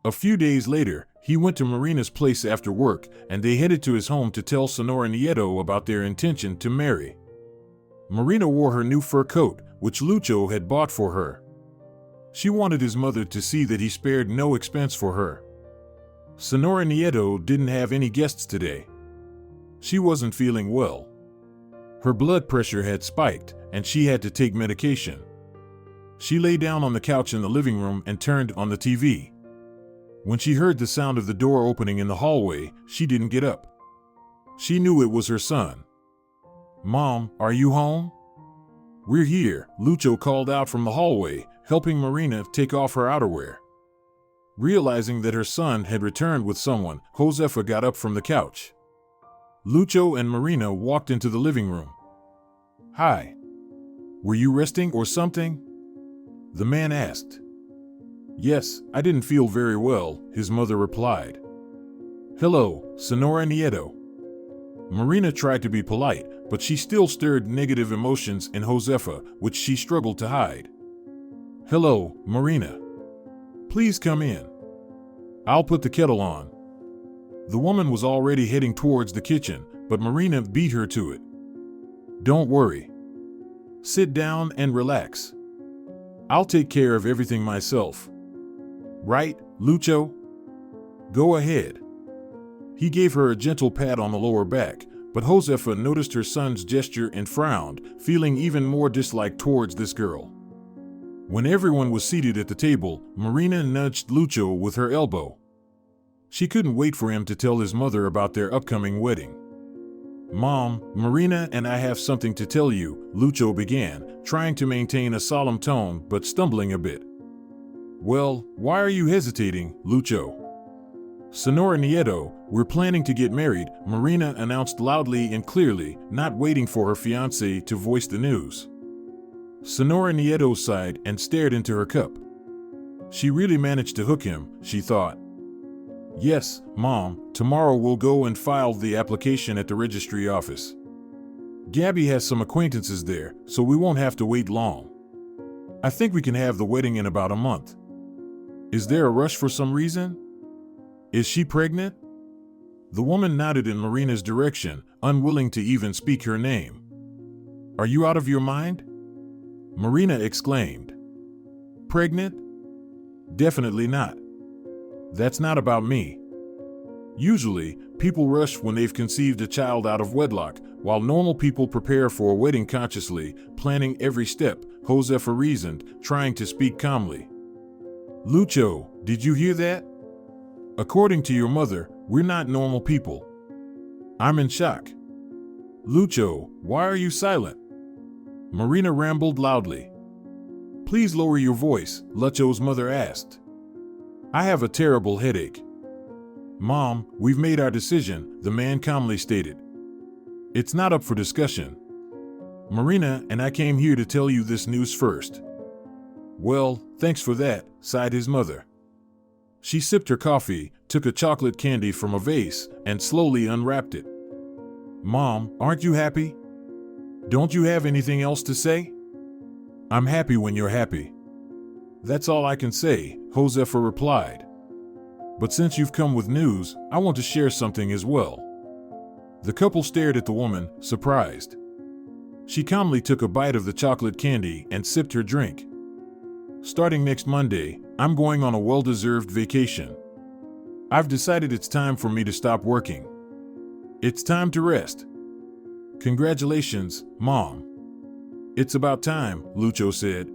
A few days later, he went to Marina's place after work, and they headed to his home to tell Senora Nieto about their intention to marry. Marina wore her new fur coat, which Lucho had bought for her. She wanted his mother to see that he spared no expense for her. Senora Nieto didn't have any guests today. She wasn't feeling well. Her blood pressure had spiked, and she had to take medication. She lay down on the couch in the living room and turned on the TV. When she heard the sound of the door opening in the hallway, she didn't get up. She knew it was her son. "Mom, are you home?" "We're here," Lucho called out from the hallway, helping Marina take off her outerwear. Realizing that her son had returned with someone, Josefa got up from the couch. Lucho and Marina walked into the living room. "Hi. Were you resting or something?" the man asked. "Yes, I didn't feel very well," his mother replied. "Hello, Senora Nieto." Marina tried to be polite, but she still stirred negative emotions in Josefa, which she struggled to hide. "Hello, Marina. Please come in. I'll put the kettle on." The woman was already heading towards the kitchen, but Marina beat her to it. "Don't worry. Sit down and relax. I'll take care of everything myself. Right, Lucho? Go ahead." He gave her a gentle pat on the lower back, but Josefa noticed her son's gesture and frowned, feeling even more dislike towards this girl. When everyone was seated at the table, Marina nudged Lucho with her elbow. She couldn't wait for him to tell his mother about their upcoming wedding. "Mom, Marina and I have something to tell you," Lucho began, trying to maintain a solemn tone but stumbling a bit. "Well, why are you hesitating, Lucho?" "Senora Nieto, we're planning to get married," Marina announced loudly and clearly, not waiting for her fiancé to voice the news. Senora Nieto sighed and stared into her cup. She really managed to hook him, she thought. "Yes, Mom, tomorrow we'll go and file the application at the registry office. Gabby has some acquaintances there, so we won't have to wait long. I think we can have the wedding in about a month. Is there a rush for some reason? Is she pregnant?" The woman nodded in Marina's direction, unwilling to even speak her name. "Are you out of your mind?" Marina exclaimed. "Pregnant? Definitely not. That's not about me. Usually, people rush when they've conceived a child out of wedlock, while normal people prepare for a wedding consciously, planning every step," Josefa reasoned, trying to speak calmly. "Lucho, did you hear that? According to your mother, we're not normal people." "I'm in shock." "Lucho, why are you silent?" Marina rambled loudly. "Please lower your voice," Lucho's mother asked. "I have a terrible headache." "Mom, we've made our decision," the man calmly stated. "It's not up for discussion. Marina and I came here to tell you this news first." "Well, thanks for that," sighed his mother. She sipped her coffee, took a chocolate candy from a vase, and slowly unwrapped it. "Mom, aren't you happy? Don't you have anything else to say?" "I'm happy when you're happy." "That's all I can say," Josefa replied. "But since you've come with news, I want to share something as well." The couple stared at the woman, surprised. She calmly took a bite of the chocolate candy and sipped her drink. "Starting next Monday, I'm going on a well-deserved vacation. I've decided it's time for me to stop working. It's time to rest." "Congratulations, Mom." "It's about time," Lucho said.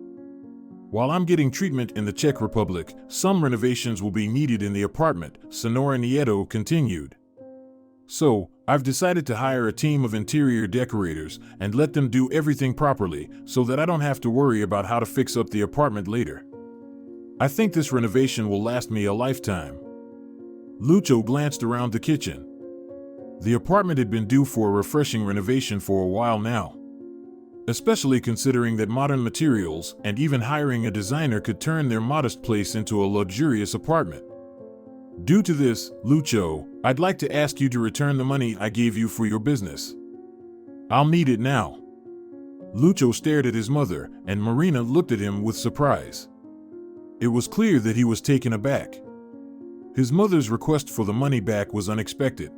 "While I'm getting treatment in the Czech Republic, some renovations will be needed in the apartment," Senora Nieto continued. "So, I've decided to hire a team of interior decorators and let them do everything properly so that I don't have to worry about how to fix up the apartment later. I think this renovation will last me a lifetime." Lucho glanced around the kitchen. The apartment had been due for a refreshing renovation for a while now, especially considering that modern materials and even hiring a designer could turn their modest place into a luxurious apartment. Due to this, Lucho, I'd like to ask you to return the money I gave you for your business. I'll need it now. Lucho stared at his mother, and Marina looked at him with surprise. It was clear that he was taken aback. His mother's request for the money back was unexpected.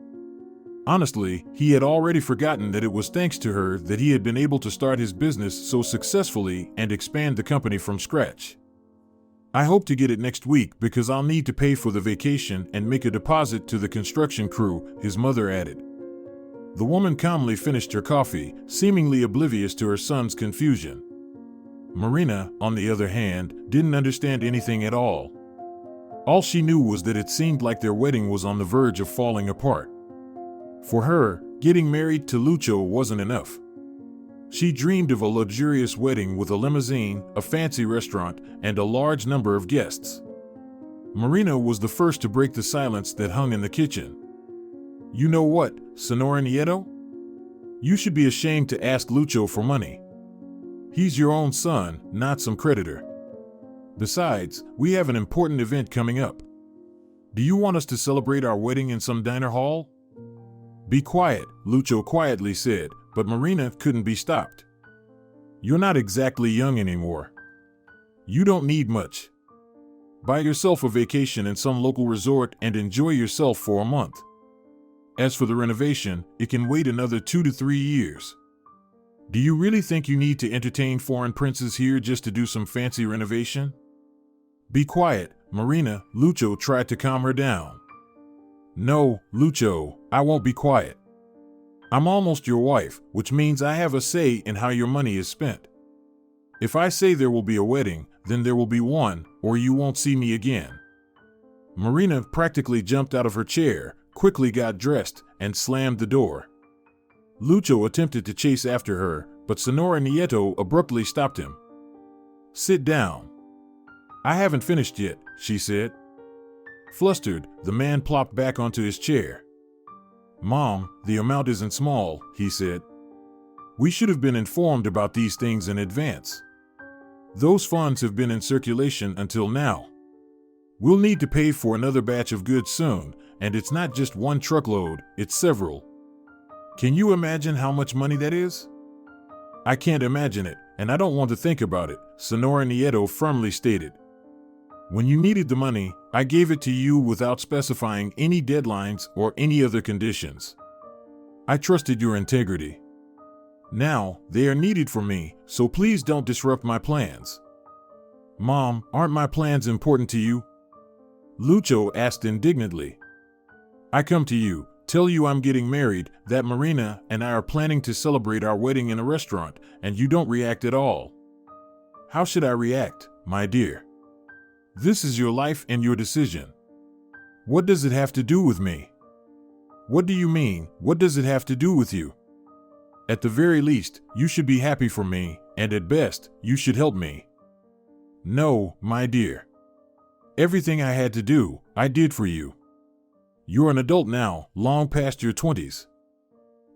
Honestly, he had already forgotten that it was thanks to her that he had been able to start his business so successfully and expand the company from scratch. I hope to get it next week because I'll need to pay for the vacation and make a deposit to the construction crew, his mother added. The woman calmly finished her coffee, seemingly oblivious to her son's confusion. Marina, on the other hand, didn't understand anything at all. All she knew was that it seemed like their wedding was on the verge of falling apart. For her, getting married to Lucho wasn't enough. She dreamed of a luxurious wedding with a limousine, a fancy restaurant, and a large number of guests. Marina was the first to break the silence that hung in the kitchen. You know what, Senora Nieto? You should be ashamed to ask Lucho for money. He's your own son, not some creditor. Besides, we have an important event coming up. Do you want us to celebrate our wedding in some diner hall? Be quiet, Lucho quietly said, but Marina couldn't be stopped. You're not exactly young anymore. You don't need much. Buy yourself a vacation in some local resort and enjoy yourself for a month. As for the renovation, it can wait another 2 to 3 years. Do you really think you need to entertain foreign princes here just to do some fancy renovation? Be quiet, Marina, Lucho tried to calm her down. No, Lucho, I won't be quiet. I'm almost your wife, which means I have a say in how your money is spent. If I say there will be a wedding, then there will be one, or you won't see me again. Marina practically jumped out of her chair, quickly got dressed, and slammed the door. Lucho attempted to chase after her, but Senora Nieto abruptly stopped him. Sit down. I haven't finished yet, she said. Flustered, the man plopped back onto his chair. Mom, the amount isn't small, he said. We should have been informed about these things in advance. Those funds have been in circulation until now. We'll need to pay for another batch of goods soon, and it's not just one truckload, it's several. Can you imagine how much money that is? I can't imagine it, and I don't want to think about it, Senora Nieto firmly stated. When you needed the money, I gave it to you without specifying any deadlines or any other conditions. I trusted your integrity. Now, they are needed for me, so please don't disrupt my plans. Mom, aren't my plans important to you? Lucho asked indignantly. I come to you, tell you I'm getting married, that Marina and I are planning to celebrate our wedding in a restaurant, and you don't react at all. How should I react, my dear? This is your life and your decision. What does it have to do with me? What do you mean, what does it have to do with you? At the very least, you should be happy for me, and at best, you should help me. No, my dear. Everything I had to do, I did for you. You're an adult now, long past your 20s.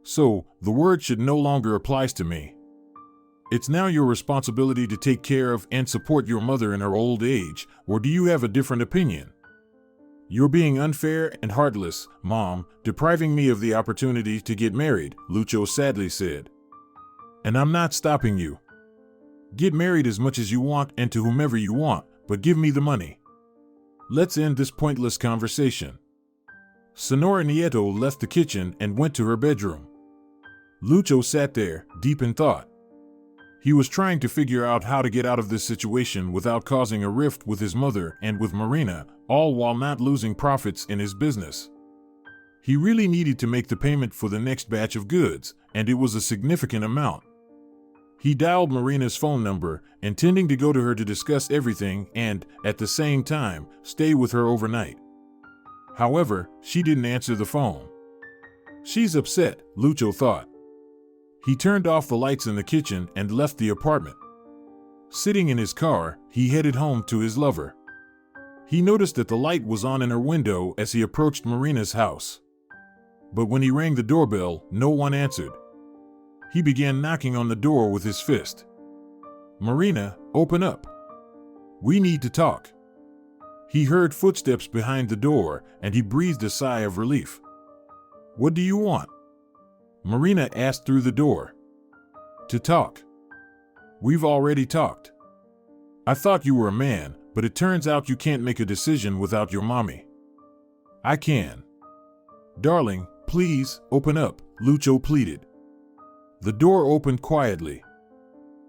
So, the word should no longer apply to me. It's now your responsibility to take care of and support your mother in her old age, or do you have a different opinion? You're being unfair and heartless, Mom, depriving me of the opportunity to get married, Lucho sadly said. And I'm not stopping you. Get married as much as you want and to whomever you want, but give me the money. Let's end this pointless conversation. Senora Nieto left the kitchen and went to her bedroom. Lucho sat there, deep in thought. He was trying to figure out how to get out of this situation without causing a rift with his mother and with Marina, all while not losing profits in his business. He really needed to make the payment for the next batch of goods, and it was a significant amount. He dialed Marina's phone number, intending to go to her to discuss everything and, at the same time, stay with her overnight. However, she didn't answer the phone. She's upset, Lucho thought. He turned off the lights in the kitchen and left the apartment. Sitting in his car, he headed home to his lover. He noticed that the light was on in her window as he approached Marina's house. But when he rang the doorbell, no one answered. He began knocking on the door with his fist. Marina, open up. We need to talk. He heard footsteps behind the door, and he breathed a sigh of relief. "What do you want?" Marina asked through the door. "To talk." "We've already talked. I thought you were a man, but it turns out you can't make a decision without your mommy." "I can." "Darling, please, open up," Lucho pleaded. The door opened quietly.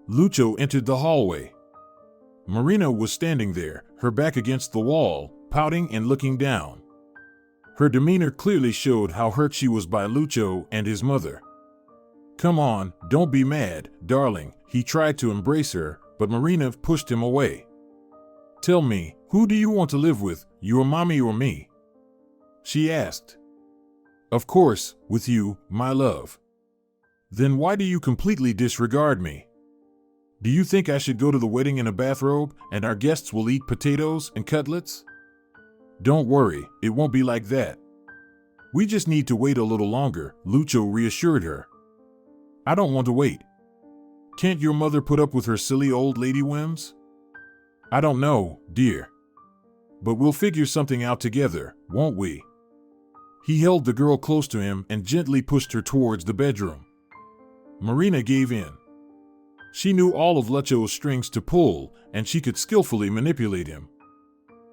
Lucho entered the hallway. Marina was standing there, her back against the wall, pouting and looking down. Her demeanor clearly showed how hurt she was by Lucho and his mother. "Come on, don't be mad, darling," he tried to embrace her, but Marina pushed him away. "Tell me, who do you want to live with, your mommy or me?" she asked. "Of course, with you, my love." "Then why do you completely disregard me? Do you think I should go to the wedding in a bathrobe and our guests will eat potatoes and cutlets?" "Don't worry, it won't be like that. We just need to wait a little longer," Lucho reassured her. "I don't want to wait. Can't your mother put up with her silly old lady whims?" "I don't know, dear. But we'll figure something out together, won't we?" He held the girl close to him and gently pushed her towards the bedroom. Marina gave in. She knew all of Lucho's strings to pull, and she could skillfully manipulate him.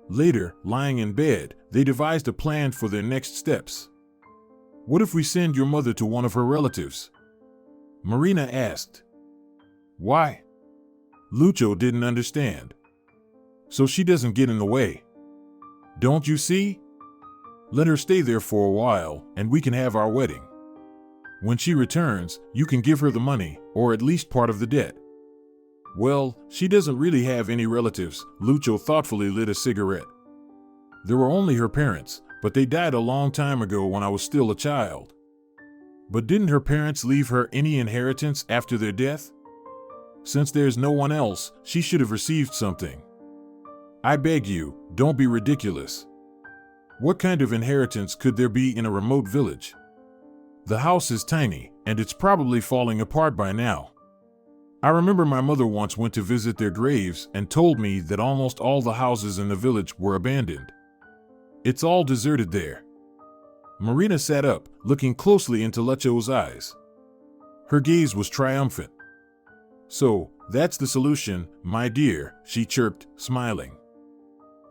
Later, lying in bed, they devised a plan for their next steps. "What if we send your mother to one of her relatives?" Marina asked. "Why?" Lucho didn't understand. "So she doesn't get in the way. Don't you see? Let her stay there for a while, and we can have our wedding. When she returns, you can give her the money, or at least part of the debt." "Well, she doesn't really have any relatives," Lucho thoughtfully lit a cigarette. "There were only her parents, but they died a long time ago when I was still a child." "But didn't her parents leave her any inheritance after their death? Since there's no one else, she should have received something. I beg you, don't be ridiculous. What kind of inheritance could there be in a remote village? The house is tiny, and it's probably falling apart by now. I remember my mother once went to visit their graves and told me that almost all the houses in the village were abandoned. It's all deserted there." Marina sat up, looking closely into Lucho's eyes. Her gaze was triumphant. "So, that's the solution, my dear," she chirped, smiling.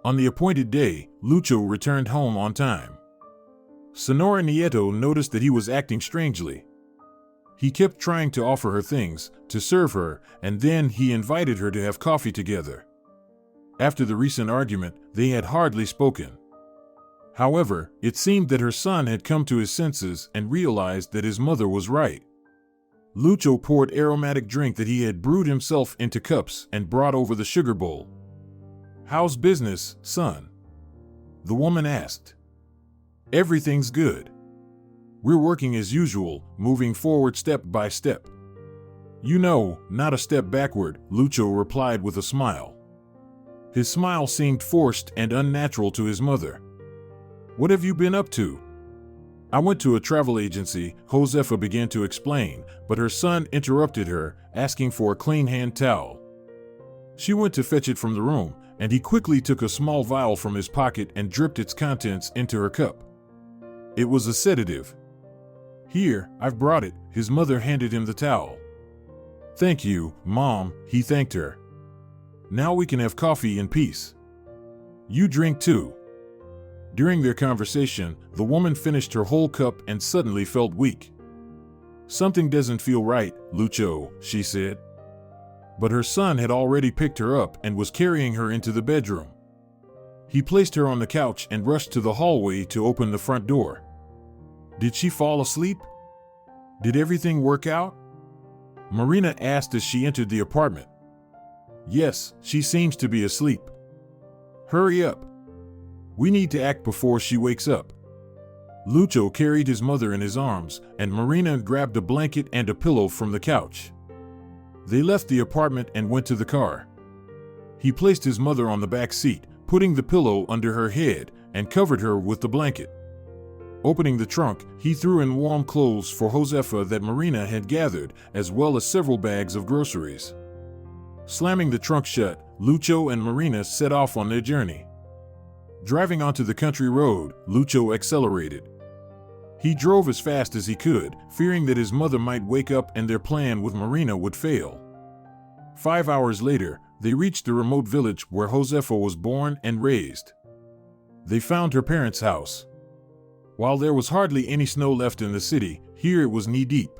On the appointed day, Lucho returned home on time. Sonora Nieto noticed that he was acting strangely. He kept trying to offer her things, to serve her, and then he invited her to have coffee together. After the recent argument, they had hardly spoken. However, it seemed that her son had come to his senses and realized that his mother was right. Lucho poured aromatic drink that he had brewed himself into cups and brought over the sugar bowl. "How's business, son?" the woman asked. "Everything's good. We're working as usual, moving forward step by step." "You know, not a step backward," Lucho replied with a smile. His smile seemed forced and unnatural to his mother. "What have you been up to?" "I went to a travel agency," Josefa began to explain, but her son interrupted her, asking for a clean hand towel. She went to fetch it from the room, and he quickly took a small vial from his pocket and dripped its contents into her cup. It was a sedative. "Here, I've brought it," his mother handed him the towel. "Thank you, Mom," he thanked her. "Now we can have coffee in peace. You drink too." During their conversation, the woman finished her whole cup and suddenly felt weak. "Something doesn't feel right, Lucho," she said. But her son had already picked her up and was carrying her into the bedroom. He placed her on the couch and rushed to the hallway to open the front door. "Did she fall asleep? Did everything work out?" Marina asked as she entered the apartment. "Yes, she seems to be asleep. Hurry up. We need to act before she wakes up." Lucho carried his mother in his arms, and Marina grabbed a blanket and a pillow from the couch. They left the apartment and went to the car. He placed his mother on the back seat, putting the pillow under her head, and covered her with the blanket. Opening the trunk, he threw in warm clothes for Josefa that Marina had gathered, as well as several bags of groceries. Slamming the trunk shut, Lucho and Marina set off on their journey. Driving onto the country road, Lucho accelerated. He drove as fast as he could, fearing that his mother might wake up and their plan with Marina would fail. 5 hours later, they reached the remote village where Josefa was born and raised. They found her parents' house. While there was hardly any snow left in the city, here it was knee-deep.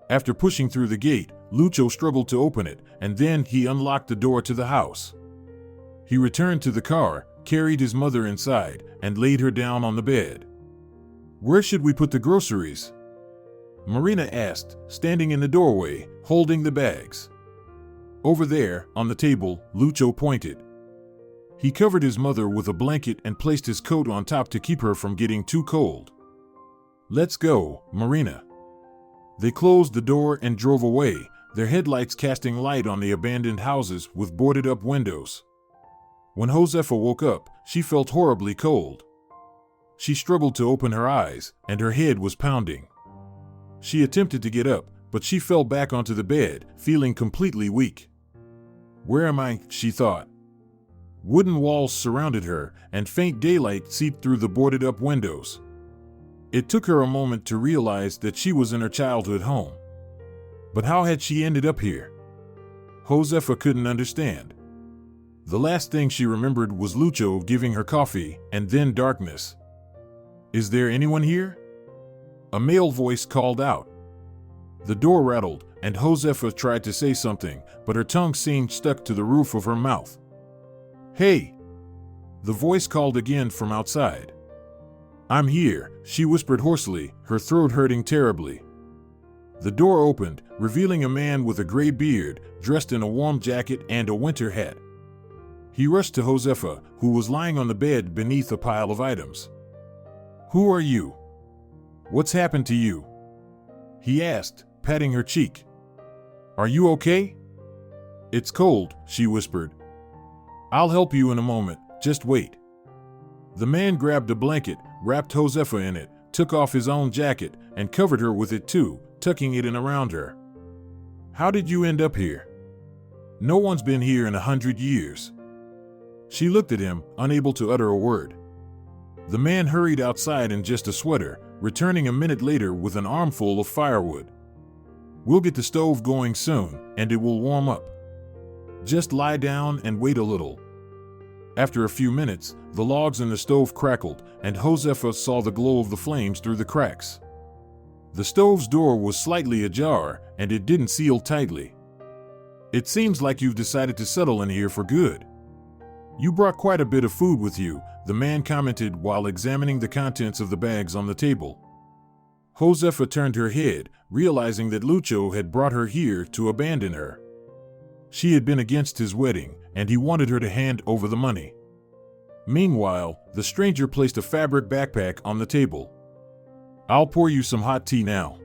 After pushing through the gate, Lucho struggled to open it, and then he unlocked the door to the house. He returned to the car, carried his mother inside, and laid her down on the bed. "Where should we put the groceries?" Marina asked, standing in the doorway, holding the bags. "Over there, on the table," Lucho pointed. He covered his mother with a blanket and placed his coat on top to keep her from getting too cold. "Let's go, Marina." They closed the door and drove away, their headlights casting light on the abandoned houses with boarded-up windows. When Josefa woke up, she felt horribly cold. She struggled to open her eyes, and her head was pounding. She attempted to get up, but she fell back onto the bed, feeling completely weak. "Where am I?" she thought. Wooden walls surrounded her, and faint daylight seeped through the boarded-up windows. It took her a moment to realize that she was in her childhood home. But how had she ended up here? Josefa couldn't understand. The last thing she remembered was Lucho giving her coffee, and then darkness. "Is there anyone here?" A male voice called out. The door rattled, and Josefa tried to say something, but her tongue seemed stuck to the roof of her mouth. "Hey!" The voice called again from outside. "I'm here," she whispered hoarsely, her throat hurting terribly. The door opened, revealing a man with a gray beard, dressed in a warm jacket and a winter hat. He rushed to Josefa, who was lying on the bed beneath a pile of items. "Who are you? What's happened to you?" he asked, patting her cheek. "Are you okay?" "It's cold," she whispered. "I'll help you in a moment, just wait." The man grabbed a blanket, wrapped Josefa in it, took off his own jacket, and covered her with it too, tucking it in around her. "How did you end up here?" "No one's been here in 100 years. She looked at him, unable to utter a word. The man hurried outside in just a sweater, returning a minute later with an armful of firewood. "We'll get the stove going soon, and it will warm up. Just lie down and wait a little." After a few minutes, the logs in the stove crackled, and Josefa saw the glow of the flames through the cracks. The stove's door was slightly ajar, and it didn't seal tightly. "It seems like you've decided to settle in here for good. You brought quite a bit of food with you," the man commented while examining the contents of the bags on the table. Josefa turned her head, realizing that Lucho had brought her here to abandon her. She had been against his wedding, and he wanted her to hand over the money. Meanwhile, the stranger placed a fabric backpack on the table. "I'll pour you some hot tea now.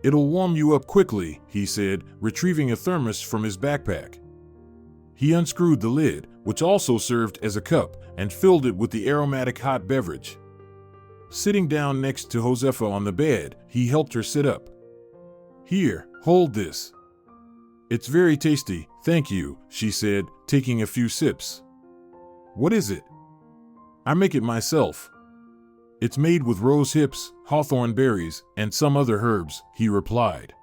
It'll warm you up quickly," he said, retrieving a thermos from his backpack. He unscrewed the lid, which also served as a cup, and filled it with the aromatic hot beverage. Sitting down next to Josefa on the bed, he helped her sit up. "Here, hold this. It's very tasty, thank you," she said, taking a few sips. "What is it?" "I make it myself. It's made with rose hips, hawthorn berries, and some other herbs," he replied.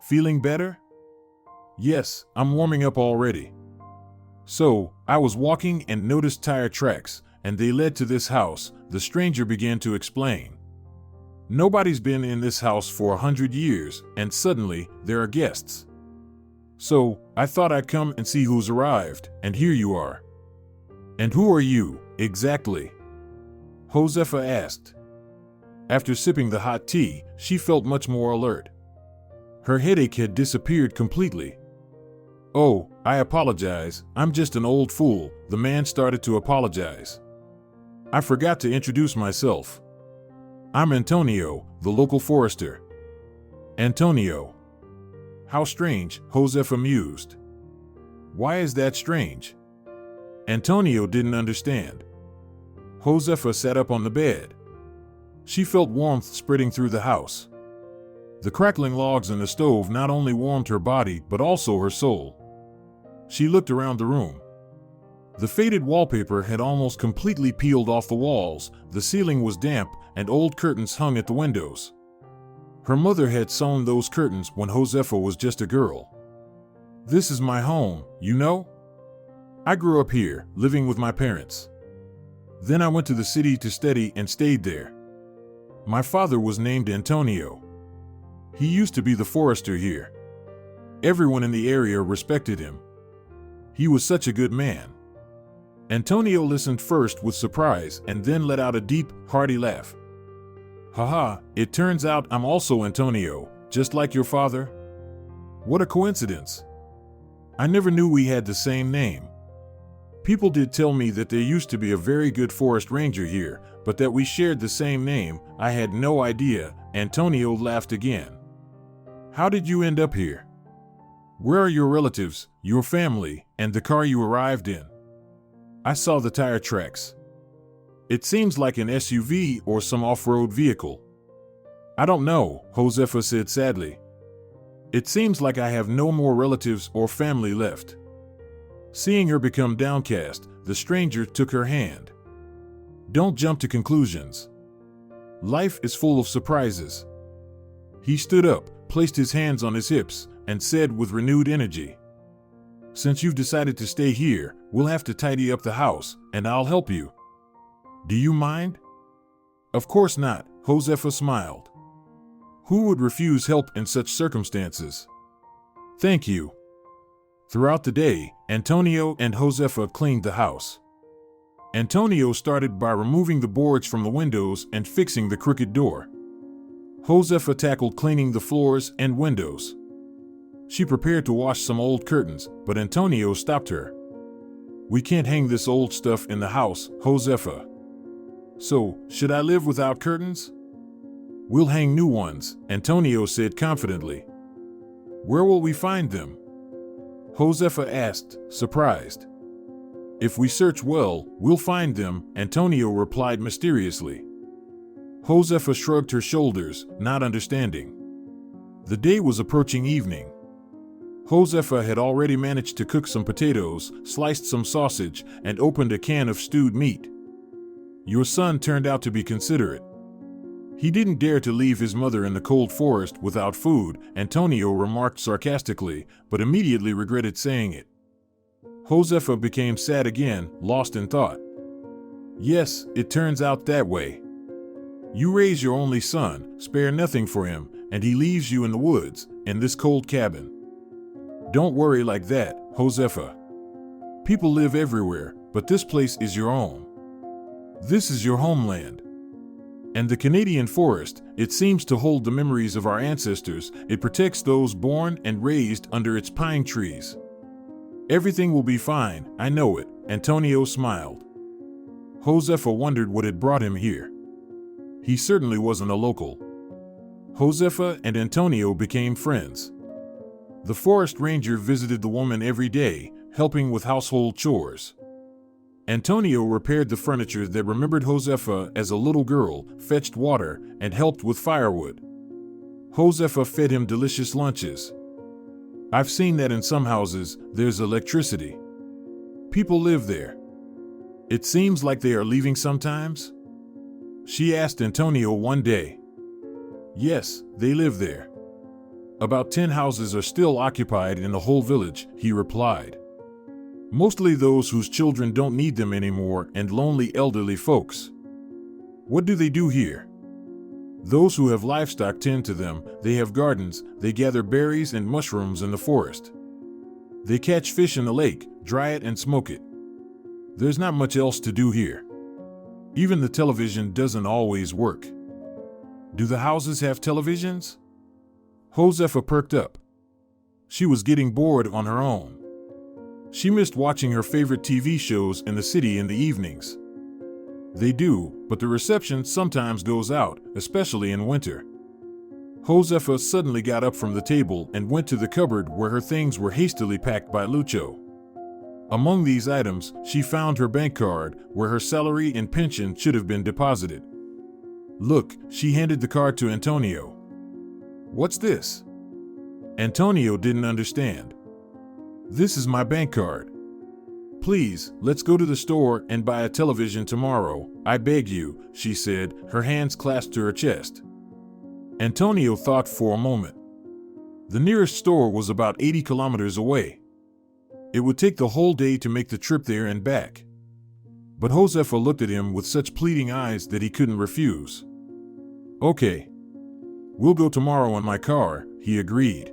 "Feeling better?" "Yes, I'm warming up already. So, I was walking and noticed tire tracks, and they led to this house," the stranger began to explain. "Nobody's been in this house for 100 years, and suddenly, there are guests. So, I thought I'd come and see who's arrived, and here you are." "And who are you, exactly?" Josefa asked. After sipping the hot tea, she felt much more alert. Her headache had disappeared completely. "Oh, I apologize, I'm just an old fool," the man started to apologize. "I forgot to introduce myself. I'm Antonio, the local forester." "Antonio? How strange," Josefa mused. "Why is that strange?" Antonio didn't understand. Josefa sat up on the bed. She felt warmth spreading through the house. The crackling logs in the stove not only warmed her body but also her soul. She looked around the room. The faded wallpaper had almost completely peeled off the walls, the ceiling was damp, and old curtains hung at the windows. Her mother had sewn those curtains when Josefa was just a girl. "This is my home, you know? I grew up here, living with my parents. Then I went to the city to study and stayed there. My father was named Antonio. He used to be the forester here. Everyone in the area respected him. He was such a good man." Antonio listened first with surprise and then let out a deep, hearty laugh. "Haha, it turns out I'm also Antonio, just like your father. What a coincidence. I never knew we had the same name. People did tell me that there used to be a very good forest ranger here, but that we shared the same name, I had no idea." Antonio laughed again. "How did you end up here? Where are your relatives, your family, and the car you arrived in? I saw the tire tracks. It seems like an SUV or some off-road vehicle." "I don't know," Josefa said sadly. "It seems like I have no more relatives or family left." Seeing her become downcast, the stranger took her hand. "Don't jump to conclusions. Life is full of surprises." He stood up, placed his hands on his hips, and said with renewed energy, "Since you've decided to stay here, we'll have to tidy up the house, and I'll help you. Do you mind?" "Of course not," Josefa smiled. Who would refuse help in such circumstances? "Thank you." Throughout the day, Antonio and Josefa cleaned the house. Antonio started by removing the boards from the windows and fixing the crooked door. Josefa tackled cleaning the floors and windows. She prepared to wash some old curtains, but Antonio stopped her. "We can't hang this old stuff in the house, Josefa." "So, should I live without curtains?" "We'll hang new ones," Antonio said confidently. "Where will we find them?" Josefa asked, surprised. "If we search well, we'll find them," Antonio replied mysteriously. Josefa shrugged her shoulders, not understanding. The day was approaching evening. Josefa had already managed to cook some potatoes, sliced some sausage, and opened a can of stewed meat. "Your son turned out to be considerate. He didn't dare to leave his mother in the cold forest without food," Antonio remarked sarcastically, but immediately regretted saying it. Josefa became sad again, lost in thought. "Yes, it turns out that way. You raise your only son, spare nothing for him, and he leaves you in the woods, in this cold cabin. Don't worry like that, Josefa. People live everywhere, but this place is your own. This is your homeland. And the Canadian forest, it seems to hold the memories of our ancestors. It protects those born and raised under its pine trees. Everything will be fine, I know it," Antonio smiled. Josefa wondered what had brought him here. He certainly wasn't a local. Josefa and Antonio became friends. The forest ranger visited the woman every day, helping with household chores. Antonio repaired the furniture that remembered Josefa as a little girl, fetched water, and helped with firewood. Josefa fed him delicious lunches. "I've seen that in some houses, there's electricity. People live there. It seems like they are leaving sometimes?" she asked Antonio one day. "Yes, they live there. About 10 houses are still occupied in the whole village," he replied. "Mostly those whose children don't need them anymore and lonely elderly folks." "What do they do here?" "Those who have livestock tend to them, they have gardens, they gather berries and mushrooms in the forest. They catch fish in the lake, dry it and smoke it. There's not much else to do here. Even the television doesn't always work." "Do the houses have televisions?" Josefa perked up. She was getting bored on her own. She missed watching her favorite TV shows in the city in the evenings. "They do, but the reception sometimes goes out, especially in winter." Josefa suddenly got up from the table and went to the cupboard where her things were hastily packed by Lucho. Among these items, she found her bank card, where her salary and pension should have been deposited. "Look," she handed the card to Antonio. "What's this?" Antonio didn't understand. "This is my bank card." "Please, let's go to the store and buy a television tomorrow, I beg you," she said, her hands clasped to her chest. Antonio thought for a moment. The nearest store was about 80 kilometers away. It would take the whole day to make the trip there and back. But Josefa looked at him with such pleading eyes that he couldn't refuse. "Okay. We'll go tomorrow in my car," he agreed.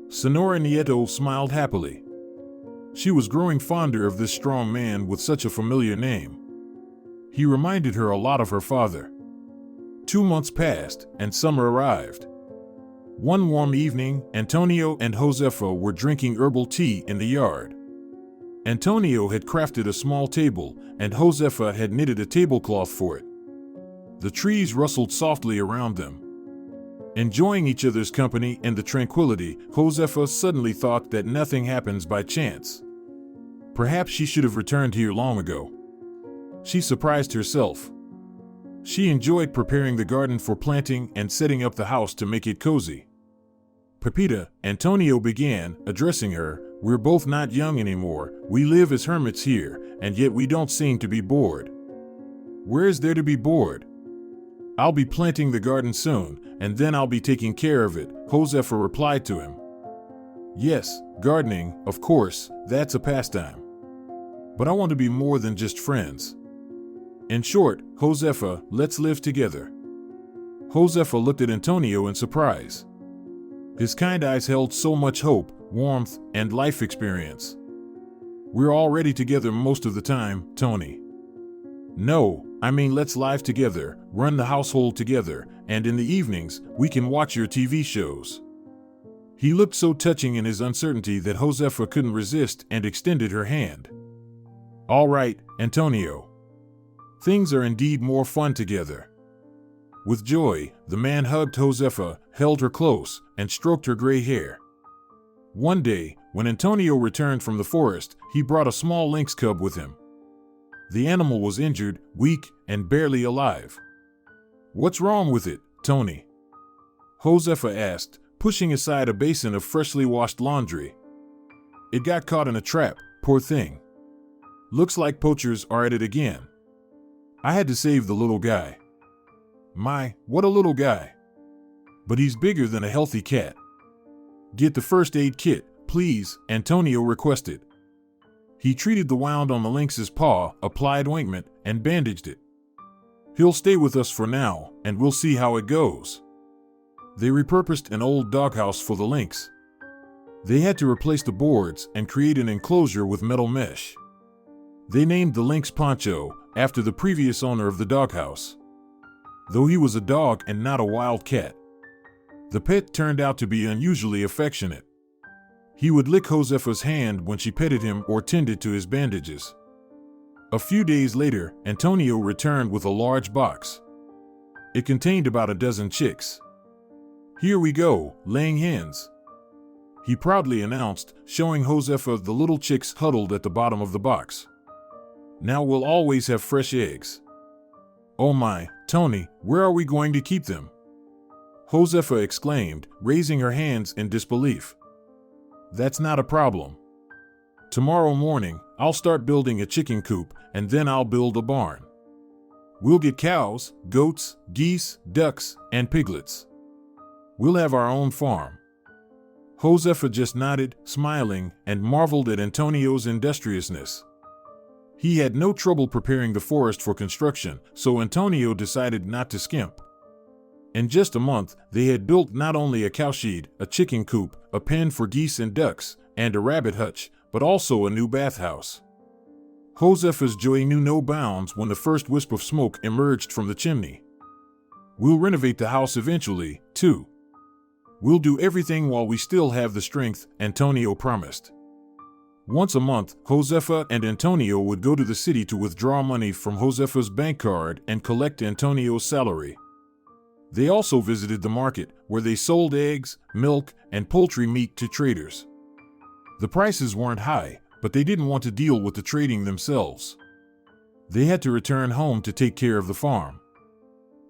Senora Nieto smiled happily. She was growing fonder of this strong man with such a familiar name. He reminded her a lot of her father. 2 months passed, and summer arrived. One warm evening, Antonio and Josefa were drinking herbal tea in the yard. Antonio had crafted a small table, and Josefa had knitted a tablecloth for it. The trees rustled softly around them. Enjoying each other's company and the tranquility, Josefa suddenly thought that nothing happens by chance. Perhaps she should have returned here long ago. She surprised herself. She enjoyed preparing the garden for planting and setting up the house to make it cozy. "Pepita," Antonio began, addressing her, "we're both not young anymore. We live as hermits here, and yet we don't seem to be bored." "Where is there to be bored?" "I'll be planting the garden soon, and then I'll be taking care of it," Josefa replied to him. "Yes, gardening, of course, that's a pastime. But I want to be more than just friends. In short, Josefa, let's live together." Josefa looked at Antonio in surprise. His kind eyes held so much hope, warmth, and life experience. "We're already together most of the time, Tony." "No, I mean let's live together, run the household together, and in the evenings, we can watch your TV shows." He looked so touching in his uncertainty that Josefa couldn't resist and extended her hand. "All right, Antonio. Things are indeed more fun together." With joy, the man hugged Josefa, held her close, and stroked her gray hair. One day, when Antonio returned from the forest, he brought a small lynx cub with him. The animal was injured, weak, and barely alive. "What's wrong with it, Tony?" Josefa asked, pushing aside a basin of freshly washed laundry. "It got caught in a trap, poor thing. Looks like poachers are at it again. I had to save the little guy." "My, what a little guy. But he's bigger than a healthy cat." "Get the first aid kit, please," Antonio requested. He treated the wound on the lynx's paw, applied ointment, and bandaged it. "He'll stay with us for now, and we'll see how it goes." They repurposed an old doghouse for the lynx. They had to replace the boards and create an enclosure with metal mesh. They named the lynx Pancho, after the previous owner of the doghouse. Though he was a dog and not a wild cat, the pet turned out to be unusually affectionate. He would lick Josefa's hand when she petted him or tended to his bandages. A few days later, Antonio returned with a large box. It contained about a dozen chicks. "Here we go, laying hens," he proudly announced, showing Josefa the little chicks huddled at the bottom of the box. "Now we'll always have fresh eggs." "Oh my, Tony, where are we going to keep them?" Josefa exclaimed, raising her hands in disbelief. "That's not a problem. Tomorrow morning, I'll start building a chicken coop, and then I'll build a barn. We'll get cows, goats, geese, ducks, and piglets. We'll have our own farm." Josefa just nodded, smiling, and marveled at Antonio's industriousness. He had no trouble preparing the forest for construction, so Antonio decided not to skimp. In just a month, they had built not only a cowshed, a chicken coop, a pen for geese and ducks, and a rabbit hutch, but also a new bathhouse. Josefa's joy knew no bounds when the first wisp of smoke emerged from the chimney. "We'll renovate the house eventually, too. We'll do everything while we still have the strength," Antonio promised. Once a month, Josefa and Antonio would go to the city to withdraw money from Josefa's bank card and collect Antonio's salary. They also visited the market, where they sold eggs, milk, and poultry meat to traders. The prices weren't high, but they didn't want to deal with the trading themselves. They had to return home to take care of the farm.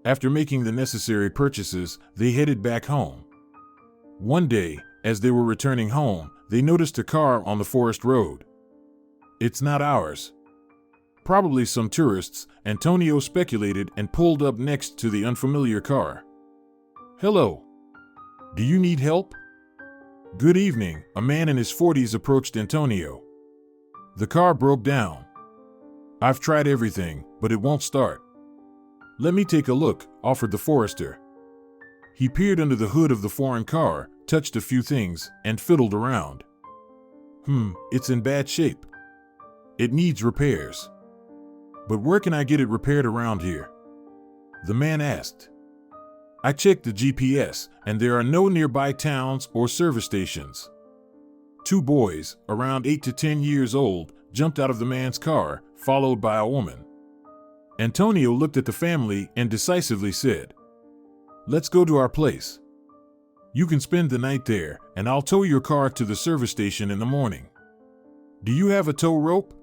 After making the necessary purchases, they headed back home. One day, as they were returning home, they noticed a car on the forest road. It's not ours. Probably some tourists, Antonio speculated and pulled up next to the unfamiliar car. Hello. Do you need help? Good evening, a man in his 40s approached Antonio. The car broke down. I've tried everything, but it won't start. Let me take a look, offered the forester. He peered under the hood of the foreign car, touched a few things, and fiddled around. It's in bad shape. It needs repairs. But where can I get it repaired around here? The man asked. I checked the GPS, and there are no nearby towns or service stations. Two boys, around 8 to 10 years old, jumped out of the man's car, followed by a woman. Antonio looked at the family and decisively said, Let's go to our place. You can spend the night there, and I'll tow your car to the service station in the morning. Do you have a tow rope?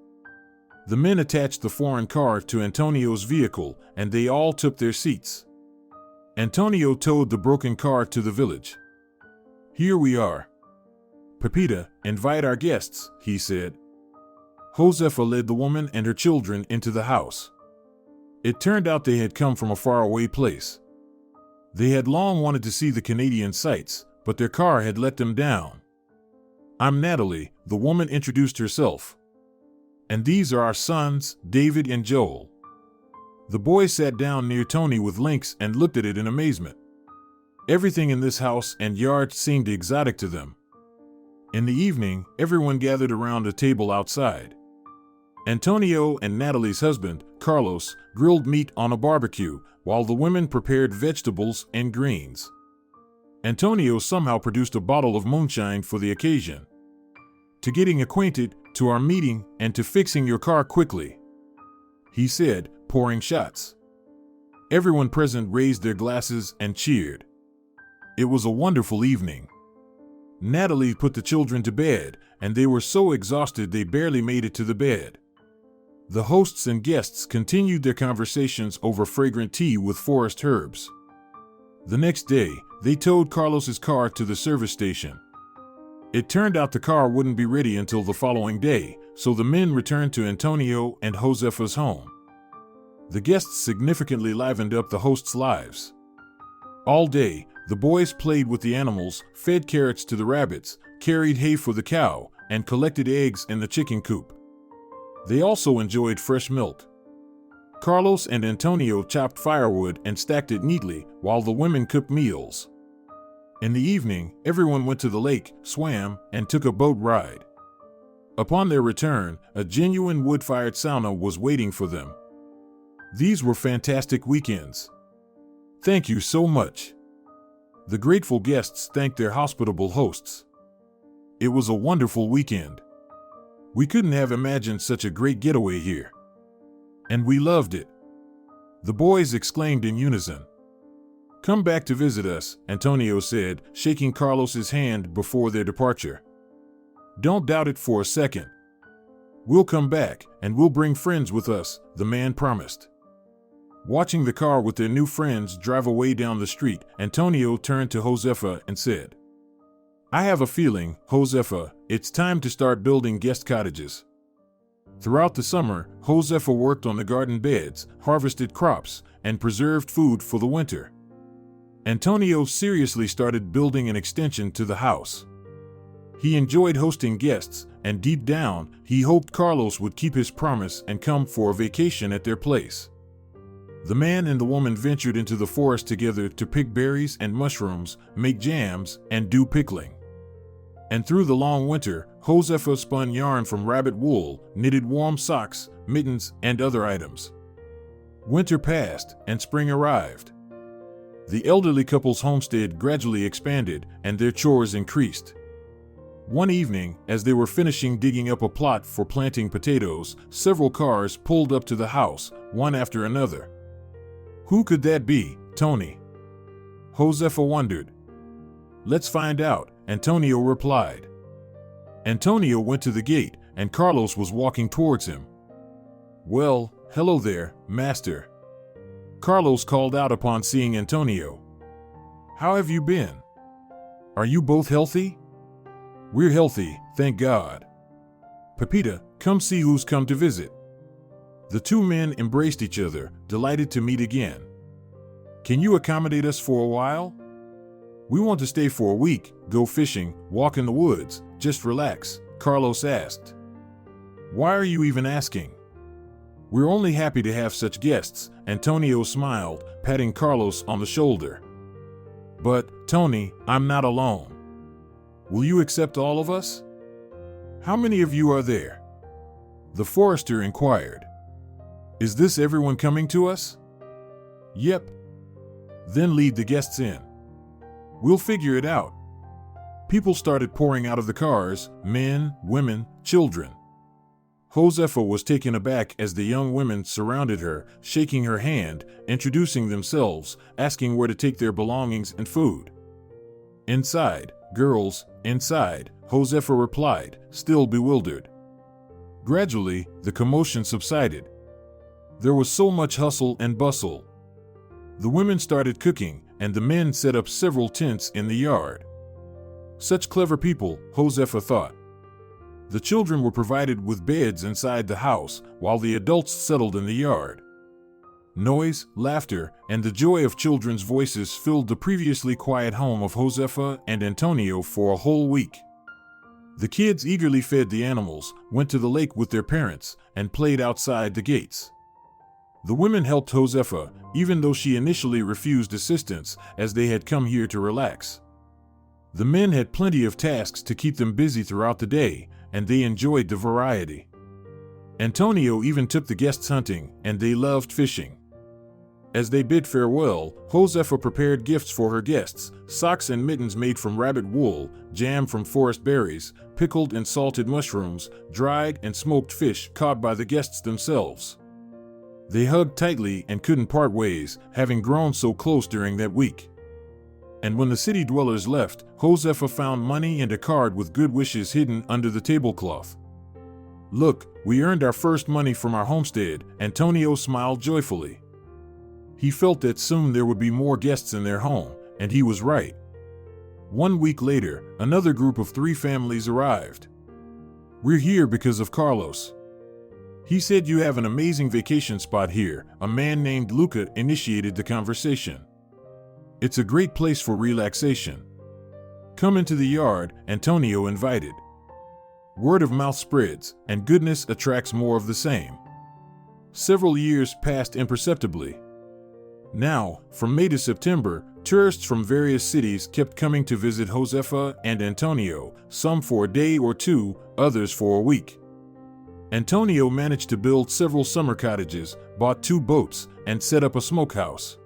The men attached the foreign car to Antonio's vehicle, and they all took their seats. Antonio towed the broken car to the village. Here we are. Pepita, invite our guests, he said. Josefa led the woman and her children into the house. It turned out they had come from a faraway place. They had long wanted to see the Canadian sights, but their car had let them down. I'm Natalie, the woman introduced herself. And these are our sons, David and Joel. The boys sat down near Tony with Lynx and looked at it in amazement. Everything in this house and yard seemed exotic to them. In the evening, everyone gathered around a table outside. Antonio and Natalie's husband, Carlos, grilled meat on a barbecue, while the women prepared vegetables and greens. Antonio somehow produced a bottle of moonshine for the occasion. To getting acquainted, to our meeting, and to fixing your car quickly, he said, pouring shots. Everyone present raised their glasses and cheered. It was a wonderful evening. Natalie put the children to bed, and they were so exhausted they barely made it to the bed. The hosts and guests continued their conversations over fragrant tea with forest herbs. The next day, they towed Carlos's car to the service station. It turned out the car wouldn't be ready until the following day, so the men returned to Antonio and Josefa's home. The guests significantly livened up the hosts' lives. All day, the boys played with the animals, fed carrots to the rabbits, carried hay for the cow, and collected eggs in the chicken coop. They also enjoyed fresh milk. Carlos and Antonio chopped firewood and stacked it neatly, while the women cooked meals. In the evening, everyone went to the lake, swam, and took a boat ride. Upon their return, a genuine wood-fired sauna was waiting for them. These were fantastic weekends. Thank you so much. The grateful guests thanked their hospitable hosts. It was a wonderful weekend. We couldn't have imagined such a great getaway here. And we loved it. The boys exclaimed in unison. Come back to visit us, Antonio said, shaking Carlos's hand before their departure. Don't doubt it for a second. We'll come back, and we'll bring friends with us, the man promised. Watching the car with their new friends drive away down the street, Antonio turned to Josefa and said, I have a feeling, Josefa, it's time to start building guest cottages. Throughout the summer, Josefa worked on the garden beds, harvested crops, and preserved food for the winter. Antonio seriously started building an extension to the house. He enjoyed hosting guests, and deep down, he hoped Carlos would keep his promise and come for a vacation at their place. The man and the woman ventured into the forest together to pick berries and mushrooms, make jams, and do pickling. And through the long winter, Josefa spun yarn from rabbit wool, knitted warm socks, mittens, and other items. Winter passed, and spring arrived. The elderly couple's homestead gradually expanded, and their chores increased. One evening, as they were finishing digging up a plot for planting potatoes, several cars pulled up to the house, one after another. Who could that be, Tony? Josefa wondered. Let's find out, Antonio replied. Antonio went to the gate, and Carlos was walking towards him. Well, hello there, master. Carlos called out upon seeing Antonio. How have you been? Are you both healthy? We're healthy, thank God. Pepita, Come see who's come to visit." The two men embraced each other, delighted to meet again. "Can you accommodate us for a while?" "We want to stay for a week, go fishing, walk in the woods, just relax," Carlos asked. "Why are you even asking?" "We're only happy to have such guests," Antonio smiled, patting Carlos on the shoulder. "But, Tony, I'm not alone. Will you accept all of us?" "How many of you are there?" The forester inquired. "Is this everyone coming to us?" "Yep." "Then lead the guests in. We'll figure it out." People started pouring out of the cars, men, women, children. Josefa was taken aback as the young women surrounded her, shaking her hand, introducing themselves, asking where to take their belongings and food. "Inside, girls, inside," Josefa replied, still bewildered. Gradually, the commotion subsided. There was so much hustle and bustle. The women started cooking, and the men set up several tents in the yard. Such clever people, Josefa thought. The children were provided with beds inside the house, while the adults settled in the yard. Noise, laughter, and the joy of children's voices filled the previously quiet home of Josefa and Antonio for a whole week. The kids eagerly fed the animals, went to the lake with their parents, and played outside the gates. The women helped Josefa, even though she initially refused assistance, as they had come here to relax. The men had plenty of tasks to keep them busy throughout the day, and they enjoyed the variety. Antonio even took the guests hunting, and they loved fishing. As they bid farewell, Josefa prepared gifts for her guests: socks and mittens made from rabbit wool, jam from forest berries, pickled and salted mushrooms, dried and smoked fish caught by the guests themselves. They hugged tightly and couldn't part ways, having grown so close during that week. And when the city dwellers left, Josefa found money and a card with good wishes hidden under the tablecloth. "Look, we earned our first money from our homestead," Antonio smiled joyfully. He felt that soon there would be more guests in their home, and he was right. 1 week later, another group of 3 families arrived. "We're here because of Carlos. He said you have an amazing vacation spot here," a man named Lucho initiated the conversation. "It's a great place for relaxation. Come into the yard," Antonio invited. Word of mouth spreads, and goodness attracts more of the same. Several years passed imperceptibly. Now, from May to September, tourists from various cities kept coming to visit Josefa and Antonio, some for a day or two, others for a week. Antonio managed to build several summer cottages, bought 2 boats, and set up a smokehouse.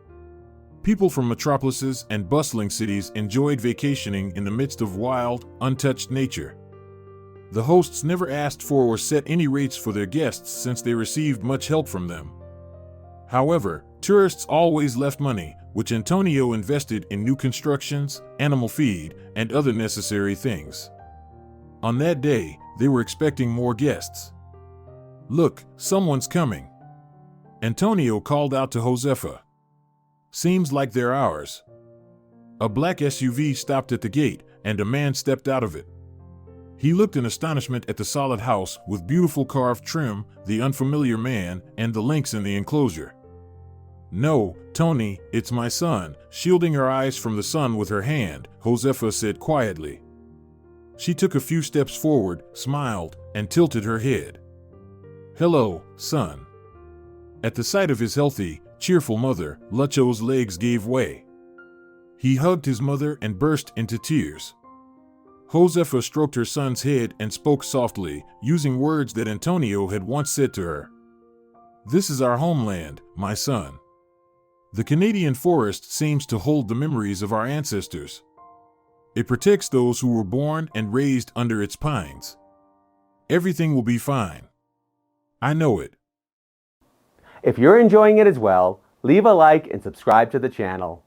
People from metropolises and bustling cities enjoyed vacationing in the midst of wild, untouched nature. The hosts never asked for or set any rates for their guests since they received much help from them. However, tourists always left money, which Antonio invested in new constructions, animal feed, and other necessary things. On that day, they were expecting more guests. "Look, someone's coming," Antonio called out to Josefa. "Seems like they're ours." A black SUV stopped at the gate, and a man stepped out of it. He looked in astonishment at the solid house with beautiful carved trim, the unfamiliar man, and the links in the enclosure. "No, Tony, it's my son," shielding her eyes from the sun with her hand, Josefa said quietly. She took a few steps forward, smiled, and tilted her head. "Hello, son." At the sight of his healthy, cheerful mother, Lucho's legs gave way. He hugged his mother and burst into tears. Josefa stroked her son's head and spoke softly, using words that Antonio had once said to her. "This is our homeland, my son. The Canadian forest seems to hold the memories of our ancestors. It protects those who were born and raised under its pines. Everything will be fine. I know it." If you're enjoying it as well, leave a like and subscribe to the channel.